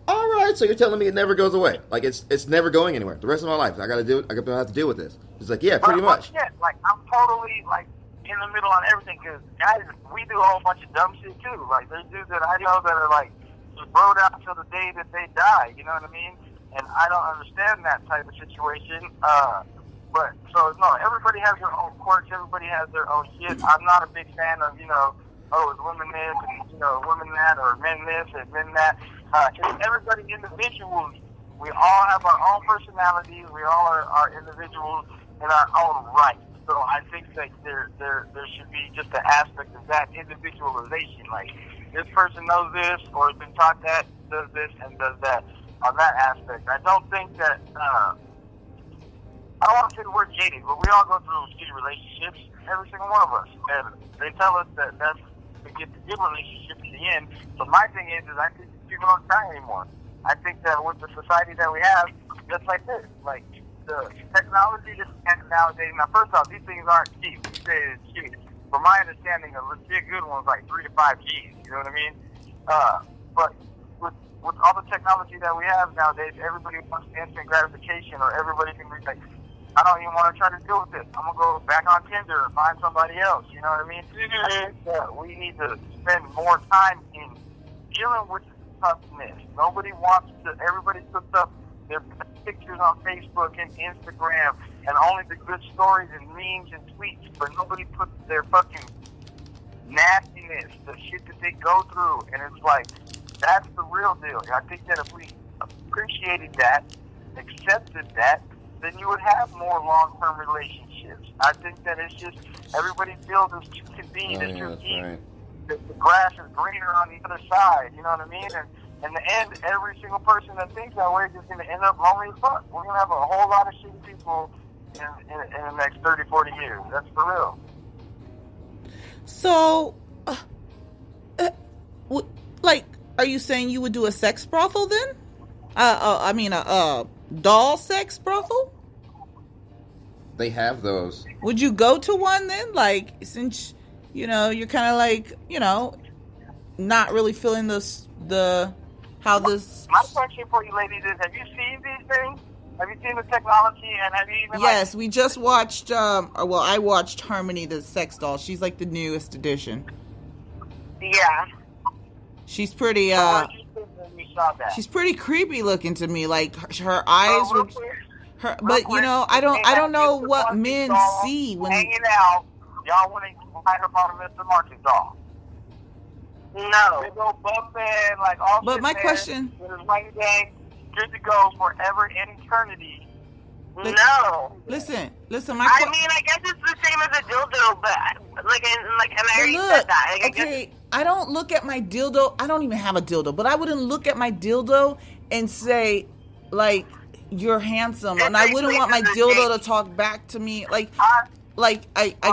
all right, so you're telling me it never goes away? Like it's never going anywhere. The rest of my life, I have to deal with this. She's like, yeah, pretty much. Yeah, like I'm totally like in the middle on everything because guys, we do a whole bunch of dumb shit too. Like there's dudes that I know that are like bro down till the day that they die. You know what I mean? And I don't understand that type of situation. But so no, everybody has their own quirks. Everybody has their own shit. I'm not a big fan of it's women this and women that, or men this and men that. Everybody individuals. We all have our own personalities. We all are individuals in our own right. So I think that there should be just an aspect of that individualization. Like, this person knows this or has been taught that, does this and does that on that aspect. I don't think that, I don't want to say the word jaded, but we all go through shitty relationships, every single one of us. And they tell us that that's to get the good relationship in the end. So my thing is I think people don't try anymore. I think that with the society that we have, just like this, like, the technology that's nowadays. Now, first off, these things aren't cheap. You say it's cheap. From my understanding, a legit good one's like 3 to 5 G's. You know what I mean? But with all the technology that we have nowadays, everybody wants instant gratification, or everybody can be like, I don't even want to try to deal with this. I'm gonna go back on Tinder and find somebody else. You know what I mean? Mm-hmm. We need to spend more time in dealing with the toughness. Nobody wants to. Everybody puts up their pictures on Facebook and Instagram, and only the good stories and memes and tweets, but nobody puts their fucking nastiness, the shit that they go through, and it's like, that's the real deal. I think that if we appreciated that, accepted that, then you would have more long-term relationships. I think that it's just, everybody feels as too convenient, as too easy. Right. The grass is greener on the other side, you know what I mean? And in the end, every single person that thinks that way is just going to end up lonely as fuck. We're going to have a whole lot of shitty people in the next 30, 40 years. That's for real. So, are you saying you would do a sex brothel then? A doll sex brothel? They have those. Would you go to one then? Like, since, you're kind of like, not really feeling how this... My question for you ladies is, have you seen these things? Have you seen the technology, and have you even... Yes, we just watched, I watched Harmony the sex doll. She's like the newest edition. Yeah. She's pretty, she's pretty creepy looking to me. Like, her eyes were... But, I don't know what men see when... Hanging out, y'all want to find her on a Mr. Marcus doll. No. They go bumping, like, all but my question... With his white gang, good to go forever in eternity. No. Listen, I guess it's the same as a dildo, but, and I already said that. Okay, I don't look at my dildo, I don't even have a dildo, but I wouldn't look at my dildo and say, like, you're handsome, and I wouldn't want my dildo to talk back to me, I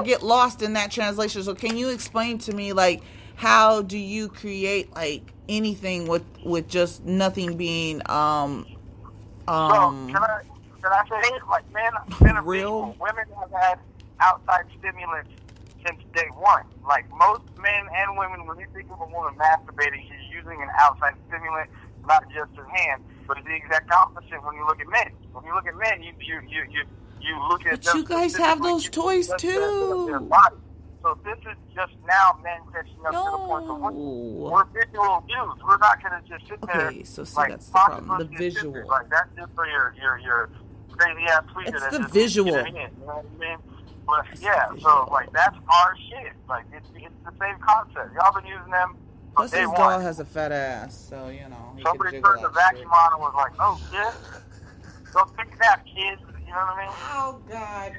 get lost in that translation. So can you explain to me, like, how do you create, like, anything with just nothing being So can I say, like, men are real. Women have had outside stimulants since day one. Like, most men and women, when you think of a woman masturbating, she's using an outside stimulant, not just her hand. But it's the exact opposite when you look at men. When you look at men, you look at... But you guys have those toys too. Their body. So this is just now men catching up to the point of we're visual dudes. We're not going to just sit there. Okay, so see, that's the problem. The visual. Like, that's just for your crazy ass tweeter. It's the visual. You know what I mean? But yeah, so like that's our shit. Like it's the same concept. Y'all been using them. Plus, his dog has a fat ass, so somebody turned the vacuum on and was like, "Oh shit, go take that, kids." You know what I mean? Oh God.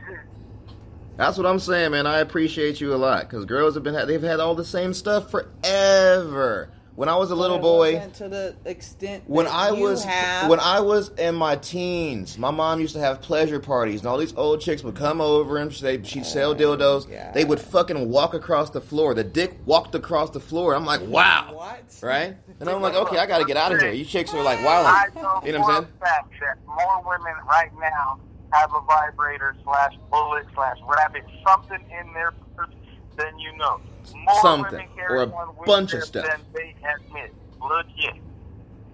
That's what I'm saying, man. I appreciate you a lot, because girls they've had all the same stuff forever. When I was a little boy, to the extent when I was in my teens, my mom used to have pleasure parties, and all these old chicks would come over and she'd sell dildos. God. They would fucking walk across the floor. The dick walked across the floor. I'm like, wow, what? Right? And I'm like, okay, I got to get out of here. You chicks are like wilding. You know what I'm saying? Fact that more women right now have a vibrator / bullet / rabbit, something in their purse than you know. More something or a bunch of stuff than they admit. Legit.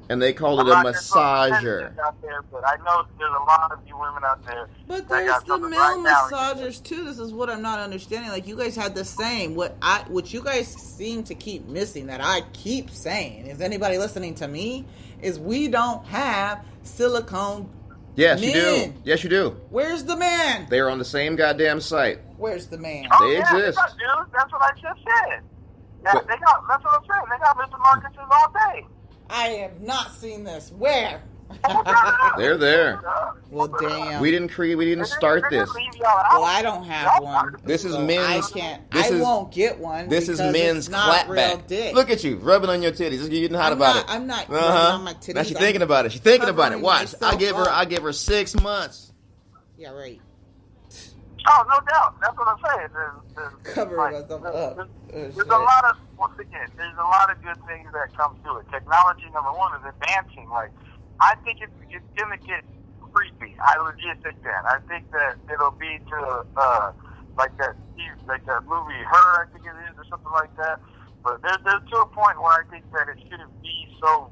And they call it I'm a not just throwing massager. feminists out there, but I know there's a lot of you women out there. But that there's got the something male right now. massagers too. This is what I'm not understanding. Like, you guys had the same. What you guys seem to keep missing, that I keep saying, is anybody listening to me? Is we don't have silicone. Yes, you do. Men. Yes, you do. Where's the man? They are on the same goddamn site. Where's the man? Oh, They yeah, exist. Dude, that's what I just said. But- That's what I'm saying. They got Mr. Marcus's all day. I have not seen this. Where? They're there. Well, damn. We didn't start this. Well, I don't have one. This is so men's- I can't. this I is- won't get one. This is because men's it's not real clapback. dick. Look at you, rubbing on your titties. Just getting hot about it. I'm not Uh-huh. rubbing on my titties. Now she's I'm thinking about it. She's thinking about it. covering Watch. I myself give her up. 6 months. Yeah, right. Oh, no doubt. That's what I'm saying. Covering myself up. There's a lot of, once again, there's a lot of good things that come to it. Technology, number one, is advancing. Like, I think it's going to get creepy. I legit think that. I think that it'll be to, like that movie, Her, I think it is, or something like that. But there's to a point where I think that it shouldn't be so.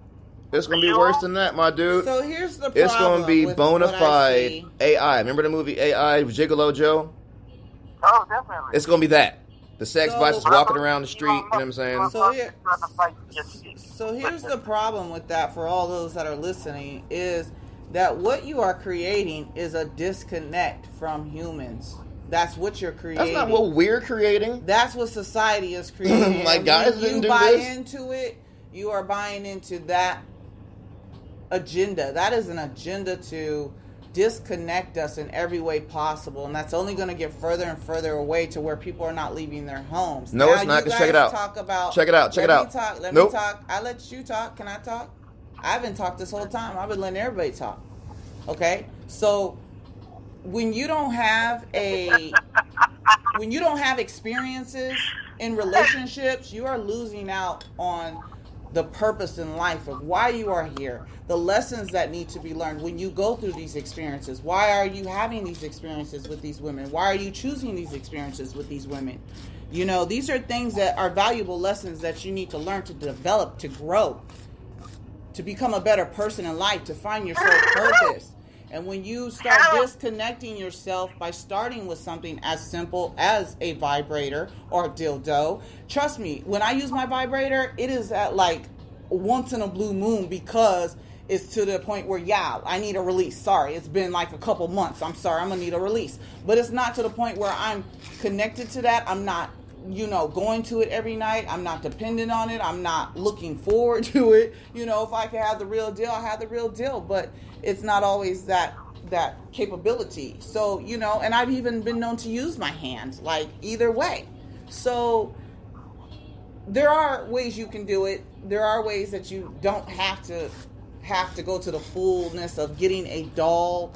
It's gonna be worse than that, my dude. So here's the problem. It's gonna be with bona what I fide see. AI. Remember the movie AI, Gigolo Joe? Oh, definitely. It's gonna be that. The sex So- bots just walking around the street. You know what I'm saying? So here's the problem with that for all those that are listening, is that what you are creating is a disconnect from humans. That's what you're creating. That's not what we're creating. That's what society is creating. Like, And guys when didn't you do buy this. into it, you are buying into that agenda. That is an agenda to disconnect us in every way possible, and that's only going to get further and further away to where people are not leaving their homes. No, Now, it's not, you 'cause check it guys out. Talk about, Check it out, check it let out. Me talk, let Nope. me talk. I let you talk. Can I talk? I haven't talked this whole time. I've been letting everybody talk. Okay? So when you don't have experiences in relationships, you are losing out on the purpose in life of why you are here, the lessons that need to be learned when you go through these experiences. Why are you having these experiences with these women? Why are you choosing these experiences with these women? You know, these are things that are valuable lessons that you need to learn, to develop, to grow, to become a better person in life, to find your soul purpose. And when you start disconnecting yourself by starting with something as simple as a vibrator or a dildo, trust me, when I use my vibrator, it is at like once in a blue moon, because it's to the point where, yeah, I need a release. Sorry, it's been like a couple months. I'm sorry, I'm going to need a release. But it's not to the point where I'm connected to that. I'm not, going to it every night. I'm not dependent on it. I'm not looking forward to it. If I could have the real deal, I have the real deal. But it's not always that capability. So, and I've even been known to use my hands, like either way. So there are ways you can do it. There are ways that you don't have to go to the fullness of getting a doll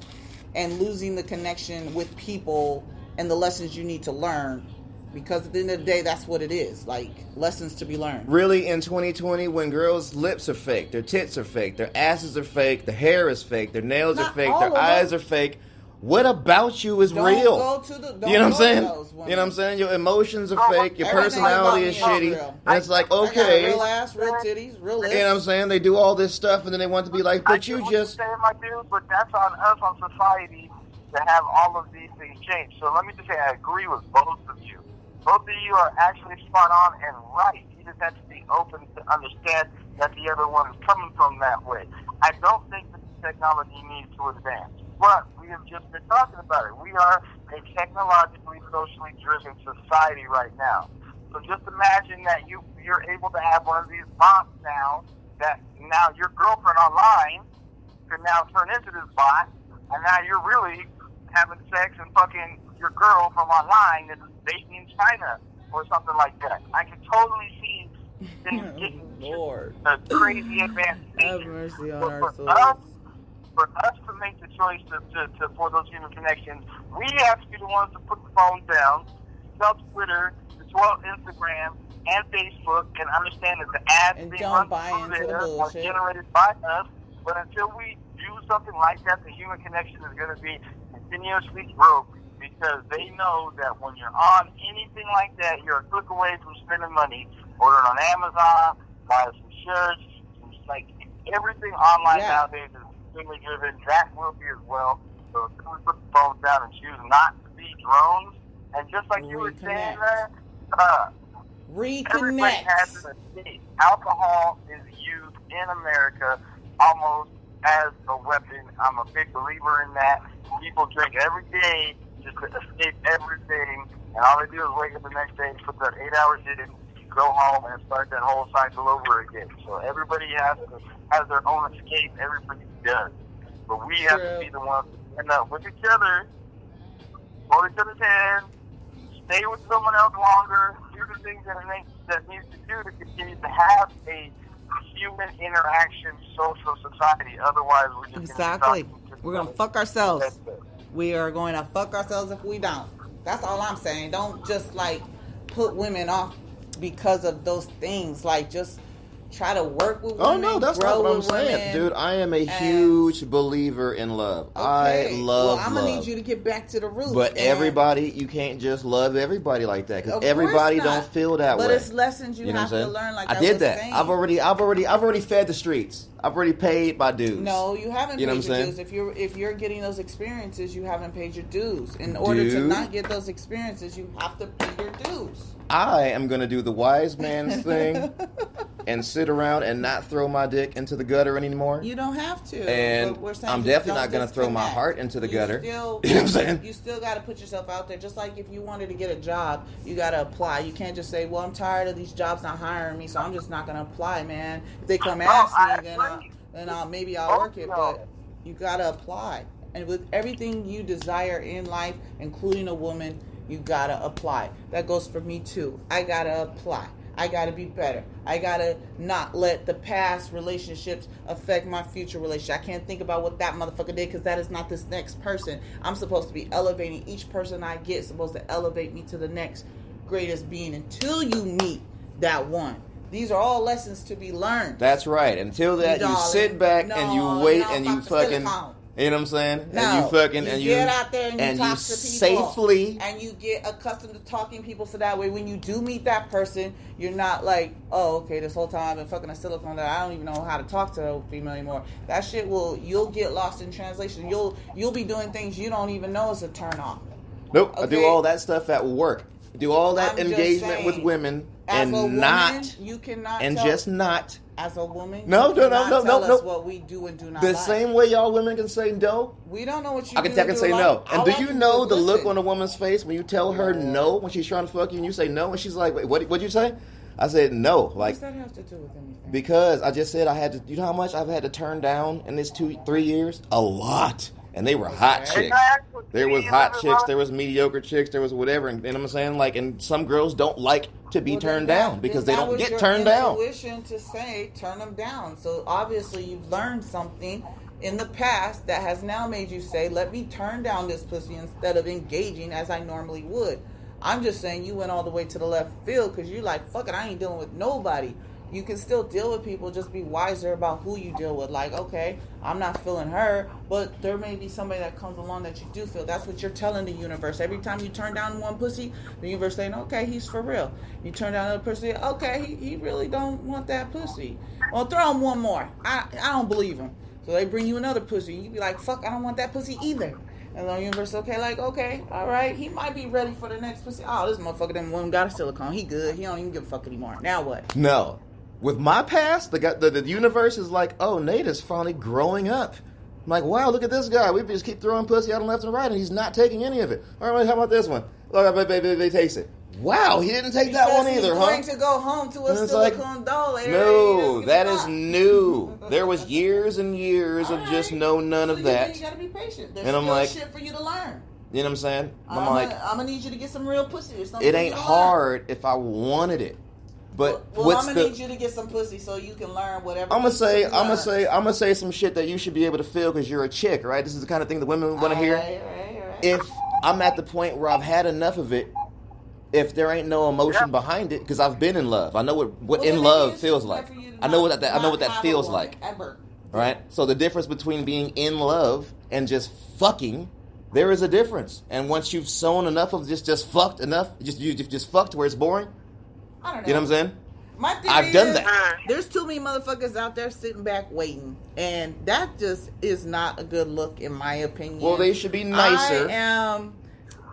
and losing the connection with people and the lessons you need to learn. Because at the end of the day, that's what it is. Like, lessons to be learned. Really, in 2020, when girls' lips are fake, their tits are fake, their asses are fake, their hair is fake, their nails are Not fake, all their of them. eyes are fake, what about you is Don't real? go to the- don't You know what I'm go to saying? those women. You know what I'm saying? Your emotions are fake, your Everything personality about is me shitty. real. And it's like, I got a okay. real ass, real titties, real lips. You know what I'm saying? They do all this stuff and then they want to be like, I but get you what just... you're saying, my dude, but that's on us, on society, to have all of these things change. So let me just say, I agree with both of you. Both of you are actually spot on and right. You just have to be open to understand that the other one is coming from that way. I don't think that the technology needs to advance, but we have just been talking about it. We are a technologically, socially driven society right now. So just imagine that you're able to have one of these bots now, that now your girlfriend online can now turn into this bot, and now you're really having sex and fucking your girl from online that's dating in China or something like that. I can totally see things getting Lord. a crazy advanced Have stage. mercy on But our for us to make the choice to for those human connections, we have to be the ones to put the phone down, stop Twitter, control Instagram and Facebook, and understand that the ads And being don't run buy through into the there are bullshit. generated by us. But until we do something like that, the human connection is going to be continuously broke, because they know that when you're on anything like that, you're a click away from spending money. Order on Amazon, buy some shirts, like everything online Yeah. nowadays is extremely driven. That will be as well. So can we put the phones down and choose not to be drones? And just like you were saying Reconnect. there, everybody Reconnect. has an escape. Alcohol is used in America almost as a weapon. I'm a big believer in that. People drink every day just to escape everything, and all they do is wake up the next day and put that 8 hours in, go home, and start that whole cycle over again. So everybody has their own escape. Everybody does. But we have to be the ones to end up with each other, hold each other's hand, stay with someone else longer, do the things that needs to do to continue to have a human interaction, social society. Otherwise, we're just Exactly. Gonna be We're gonna fuck ourselves. We are going to fuck ourselves if we don't. That's all I'm saying. Don't just like put women off because of those things. Like just try to work with women. Oh no, that's grow not what I'm with saying, women. dude. I am a and- huge believer in love. I Okay. love Well, I'm gonna love. need you to get back to the roots. But and- everybody, you can't just love everybody like that Of because course everybody not. don't feel that But way. it's lessons you know have what I'm to saying? learn. Like I I did was that. saying. I've already fed the streets. I've already paid my dues. No, you haven't You know paid what your I'm dues. saying? If you're getting those experiences, you haven't paid your dues. In order to Dude. not get those experiences, you have to pay your dues. I am gonna do the wise man's thing and sit around and not throw my dick into the gutter anymore. You don't have to. And But we're saying I'm just definitely don't not gonna throw my disconnect. heart into the gutter. Still, You know what I'm saying? You still got to put yourself out there. Just like if you wanted to get a job, you got to apply. You can't just say, "Well, I'm tired of these jobs not hiring me, so I'm just not going to apply." Man, if they come ask me, then maybe I'll work it. But you got to apply. And with everything you desire in life, including a woman, you got to apply. That goes for me too. I got to apply. I got to be better. I got to not let the past relationships affect my future relationship. I can't think about what that motherfucker did because that is not this next person. I'm supposed to be elevating each person I get, supposed to elevate me to the next greatest being until you meet that one. These are all lessons to be learned. That's right. Until that, you Darling. sit back No, and you wait no, and you fuck the fucking. silicone. You know what I'm saying? No, and you fucking you and get out there and you talk to people safely. and you get accustomed to talking to people, so that way when you do meet that person, you're not like, oh, okay, this whole time I've been fucking a silicone that I don't even know how to talk to a female anymore. That shit you'll get lost in translation. You'll be doing things you don't even know is a turn off. Nope. I do Okay. all that stuff at work. Do all that I'm just engagement saying, with women As and a woman, not you cannot and tell, just not as a woman. No, you no, no, cannot no, tell no, us no. what we do and do not the like. same way y'all women can say no. We don't know what you I do. can say like. no. And All do I you can know is the look listen. on a woman's face when you tell her no when she's trying to fuck you and you say no and she's like, wait, what'd you say? I said no. What Like does that have to do with anything? because I just said I had to. You know how much I've had to turn down in this 2-3 years? A lot. And they were hot chicks. There was hot chicks. There was mediocre chicks. There was whatever. And I'm saying, like, and some girls don't like to be Well, turned then down that- because then they that don't was get your turned down. Intuition to say turn them down. So obviously you've learned something in the past that has now made you say, let me turn down this pussy instead of engaging as I normally would. I'm just saying you went all the way to the left field because you're like, fuck it, I ain't dealing with nobody. You can still deal with people, just be wiser about who you deal with. Like, okay, I'm not feeling her, but there may be somebody that comes along that you do feel. That's what you're telling the universe. Every time you turn down one pussy, the universe saying, okay, he's for real. You turn down another pussy, okay, he really don't want that pussy. Well, throw him one more. I don't believe him. So they bring you another pussy. You be like, fuck, I don't want that pussy either. And the universe, okay, all right, he might be ready for the next pussy. Oh, this motherfucker done one got a silicone. He good. He don't even give a fuck anymore. Now what? No. With my past, the universe is like, oh, Nate is finally growing up. I'm like, wow, look at this guy. We just keep throwing pussy out and left and right, and he's not taking any of it. All right, how about this one? Look, baby, takes it. Wow, he didn't take that one either, he's huh? going to go home to a And it's like, silicone doll. No, that is new. There was years and years of just none of that. You gotta be patient. There's And I'm still like- shit for you to learn. You know what I'm saying? I'm I'm like, gonna need you to get some real pussy or something. it for ain't you to hard if I wanted it. But Well, what's I'm gonna the? need you to get some pussy so you can learn whatever. I'm you gonna learn. say some shit that you should be able to feel because you're a chick, right? This is the kind of thing that women want to hear. Right. If I'm at the point where I've had enough of it, if there ain't no emotion behind it, because I've been in love, I know what Well, in then love it's feels just like. for you to I know not- what I know what not that have feels a like. woman ever. Right? So the difference between being in love and just fucking, there is a difference. And once you've sown enough of just fucked enough, you just fucked where it's boring. I don't know. You know what I'm saying? My theory I've done is, that. there's too many motherfuckers out there sitting back waiting, and that just is not a good look, in my opinion. Well, they should be nicer. I am.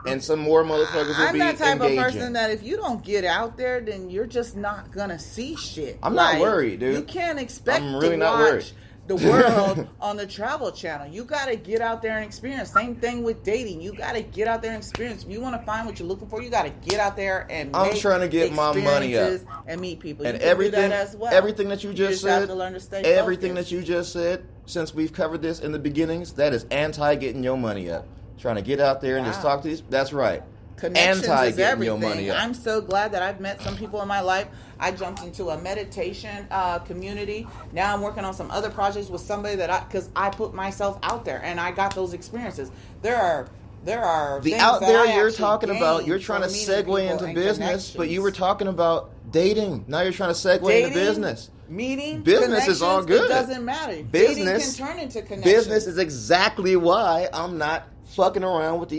And some more motherfuckers will I'm be that type engaging. of person that if you don't get out there, then you're just not gonna see shit. I'm not worried, dude. You can't expect I'm really to not watch worried. the world on the Travel Channel. You gotta get out there and experience. Same thing with dating. You gotta get out there and experience. If you want to find what you're looking for, you gotta get out there and I'm make trying to get my money up experiences and meet people. And you can do that as well. everything that you just have said, to learn to stay everything focused. that you just said, since we've covered this in the beginnings, that is anti getting your money up. Trying to get out there and just Wow. talk to these. That's right. Connections Anti is getting your everything. money up. I'm so glad that I've met some people in my life. I jumped into a meditation community. Now I'm working on some other projects with somebody because I put myself out there and I got those experiences. There are The things out that there I you're actually talking about, gained you're trying to from meeting segue people into and business, but you connections. were talking about dating. Now you're trying to segue Dating, into business. Meeting, Business is all connections, good. It doesn't matter. Business- Dating can turn into connections. Business is exactly why I'm not fucking around with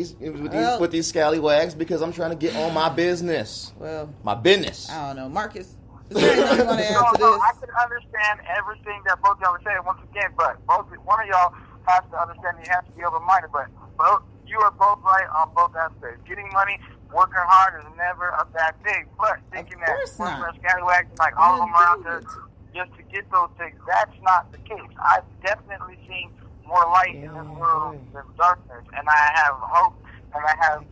these scallywags, because I'm trying to get on my business. Well, My business. I don't know, Marcus. Is there anything you want to add to No, this? I can understand everything that both y'all are saying once again, but one of y'all has to understand you have to be open-minded, but you are both right on both aspects. Getting money, working hard is never a bad thing, but thinking that course one not. of the scallywags, like all of them are out there just to get those things, that's not the case. I've definitely seen more light in this world than darkness, and I have hope, and I have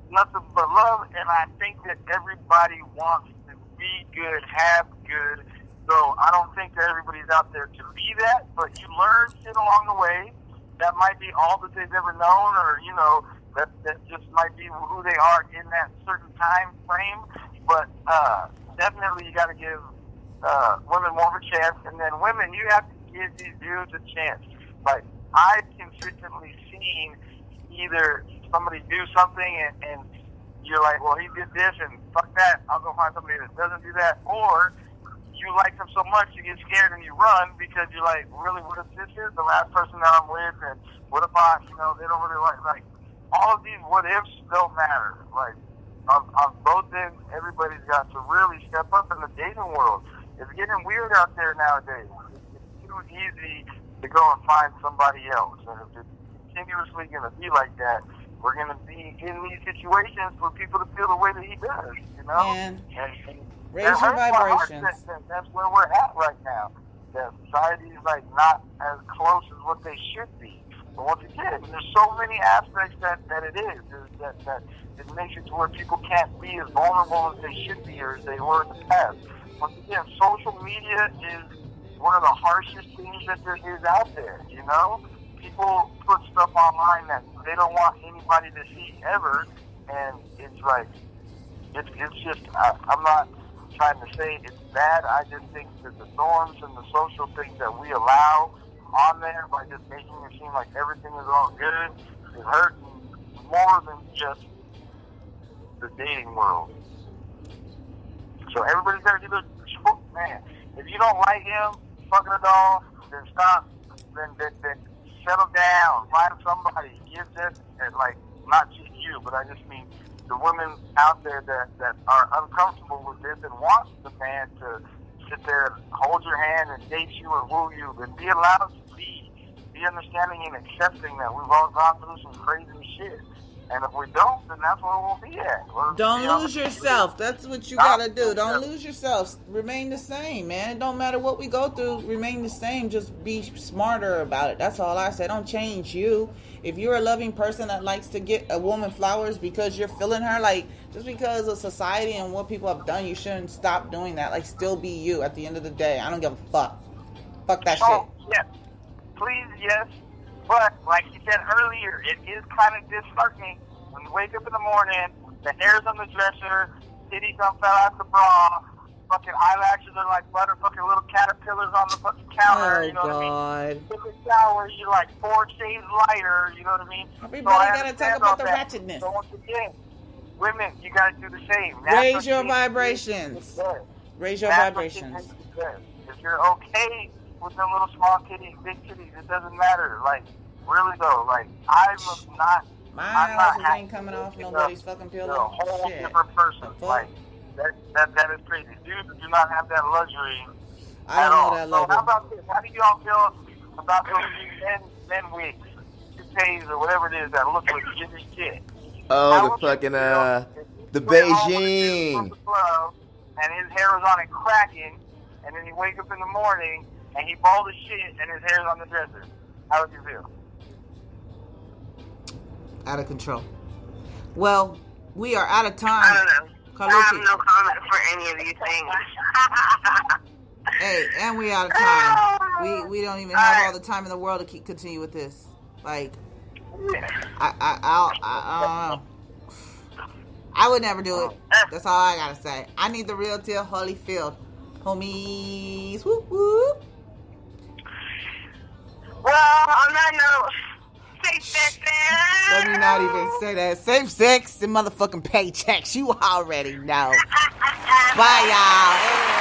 nothing but love, and I think that everybody wants to be good, have good, so I don't think that everybody's out there to be that, but you learn shit along the way. That might be all that they've ever known, or, that just might be who they are in that certain time frame, but definitely you got to give women more of a chance, and then women, you have to give these dudes a chance. Like, I've consistently seen either somebody do something and you're like, well, he did this and fuck that, I'll go find somebody that doesn't do that, or you like them so much you get scared and you run because you're like, really, what if this is the last person that I'm with, and what if I, they don't really like all of these what ifs don't matter. Like, on both ends, everybody's got to really step up in the dating world. It's getting weird out there nowadays. It's too easy to go and find somebody else. And if it's continuously going to be like that, we're going to be in these situations for people to feel the way that he does, And and raise your vibrations. That's where we're at right now. That society is like not as close as what they should be. But once again, there's so many aspects that it is. That it makes it to where people can't be as vulnerable as they should be or as they were in the past. Once again, social media is one of the harshest things that there is out there, People put stuff online that they don't want anybody to see ever, and it's like, it's just, I'm not trying to say it's bad. I just think that the norms and the social things that we allow on there by just making it seem like everything is all good is hurting more than just the dating world. So everybody's got to do the man. If you don't like him fucking a doll, then stop. Then settle down. Find somebody. Give this, and not just you, but I just mean the women out there that are uncomfortable with this and want the man to sit there and hold your hand and date you and woo you, and be allowed to be understanding and accepting that we've all gone through some crazy shit. And if we don't, then that's where we'll be at. Don't lose yourself. That's what you gotta do. Don't lose yourself. Remain the same, man. It don't matter what we go through. Remain the same. Just be smarter about it. That's all I say. Don't change you. If you're a loving person that likes to get a woman flowers because you're feeling her, just because of society and what people have done, you shouldn't stop doing that. Still be you at the end of the day. I don't give a fuck. Fuck that shit. Yes. Please, yes. But, like you said earlier, it is kind of disheartening when you wake up in the morning, the hair's on the dresser, titties don't fell out the bra, fucking eyelashes are like fucking little caterpillars on the fucking counter, you know what I mean? In the shower, you're like 4 shades lighter, you know what I mean? Everybody so gotta talk about the ratchetness. So once again, women, you gotta do the same. Raise your vibrations. Raise your vibrations. If you're okay with them little small titties, big titties, it doesn't matter. Really though, I'm not. My I'm eyelashes not ain't coming off nobody's fucking pillow. A whole Shit. different person. That is crazy. Dudes do not have that luxury I at don't all. know that So level. how about this? How do y'all feel about those men wigs, toupees, or whatever it is that look like Jimmy shit? Oh, How the would you fucking feel if the you went home with a dude Beijing. from the club, and his hair was on and cracking, and then he wake up in the morning and he bald as shit and his hair's on the dresser? How would you feel? Out of control. Well, we are out of I time. don't know. I have Kaluki. no comment for any of these things. Hey, and we out of time. We don't even have all the time in the world to continue with this. Like, I don't know. I would never do it. That's all I gotta say. I need the real deal Holyfield. Homies. Whoop whoop. Well, on that note, safe sex. Let me not even say that. Safe sex and motherfucking paychecks. You already know. Bye, y'all. Hey.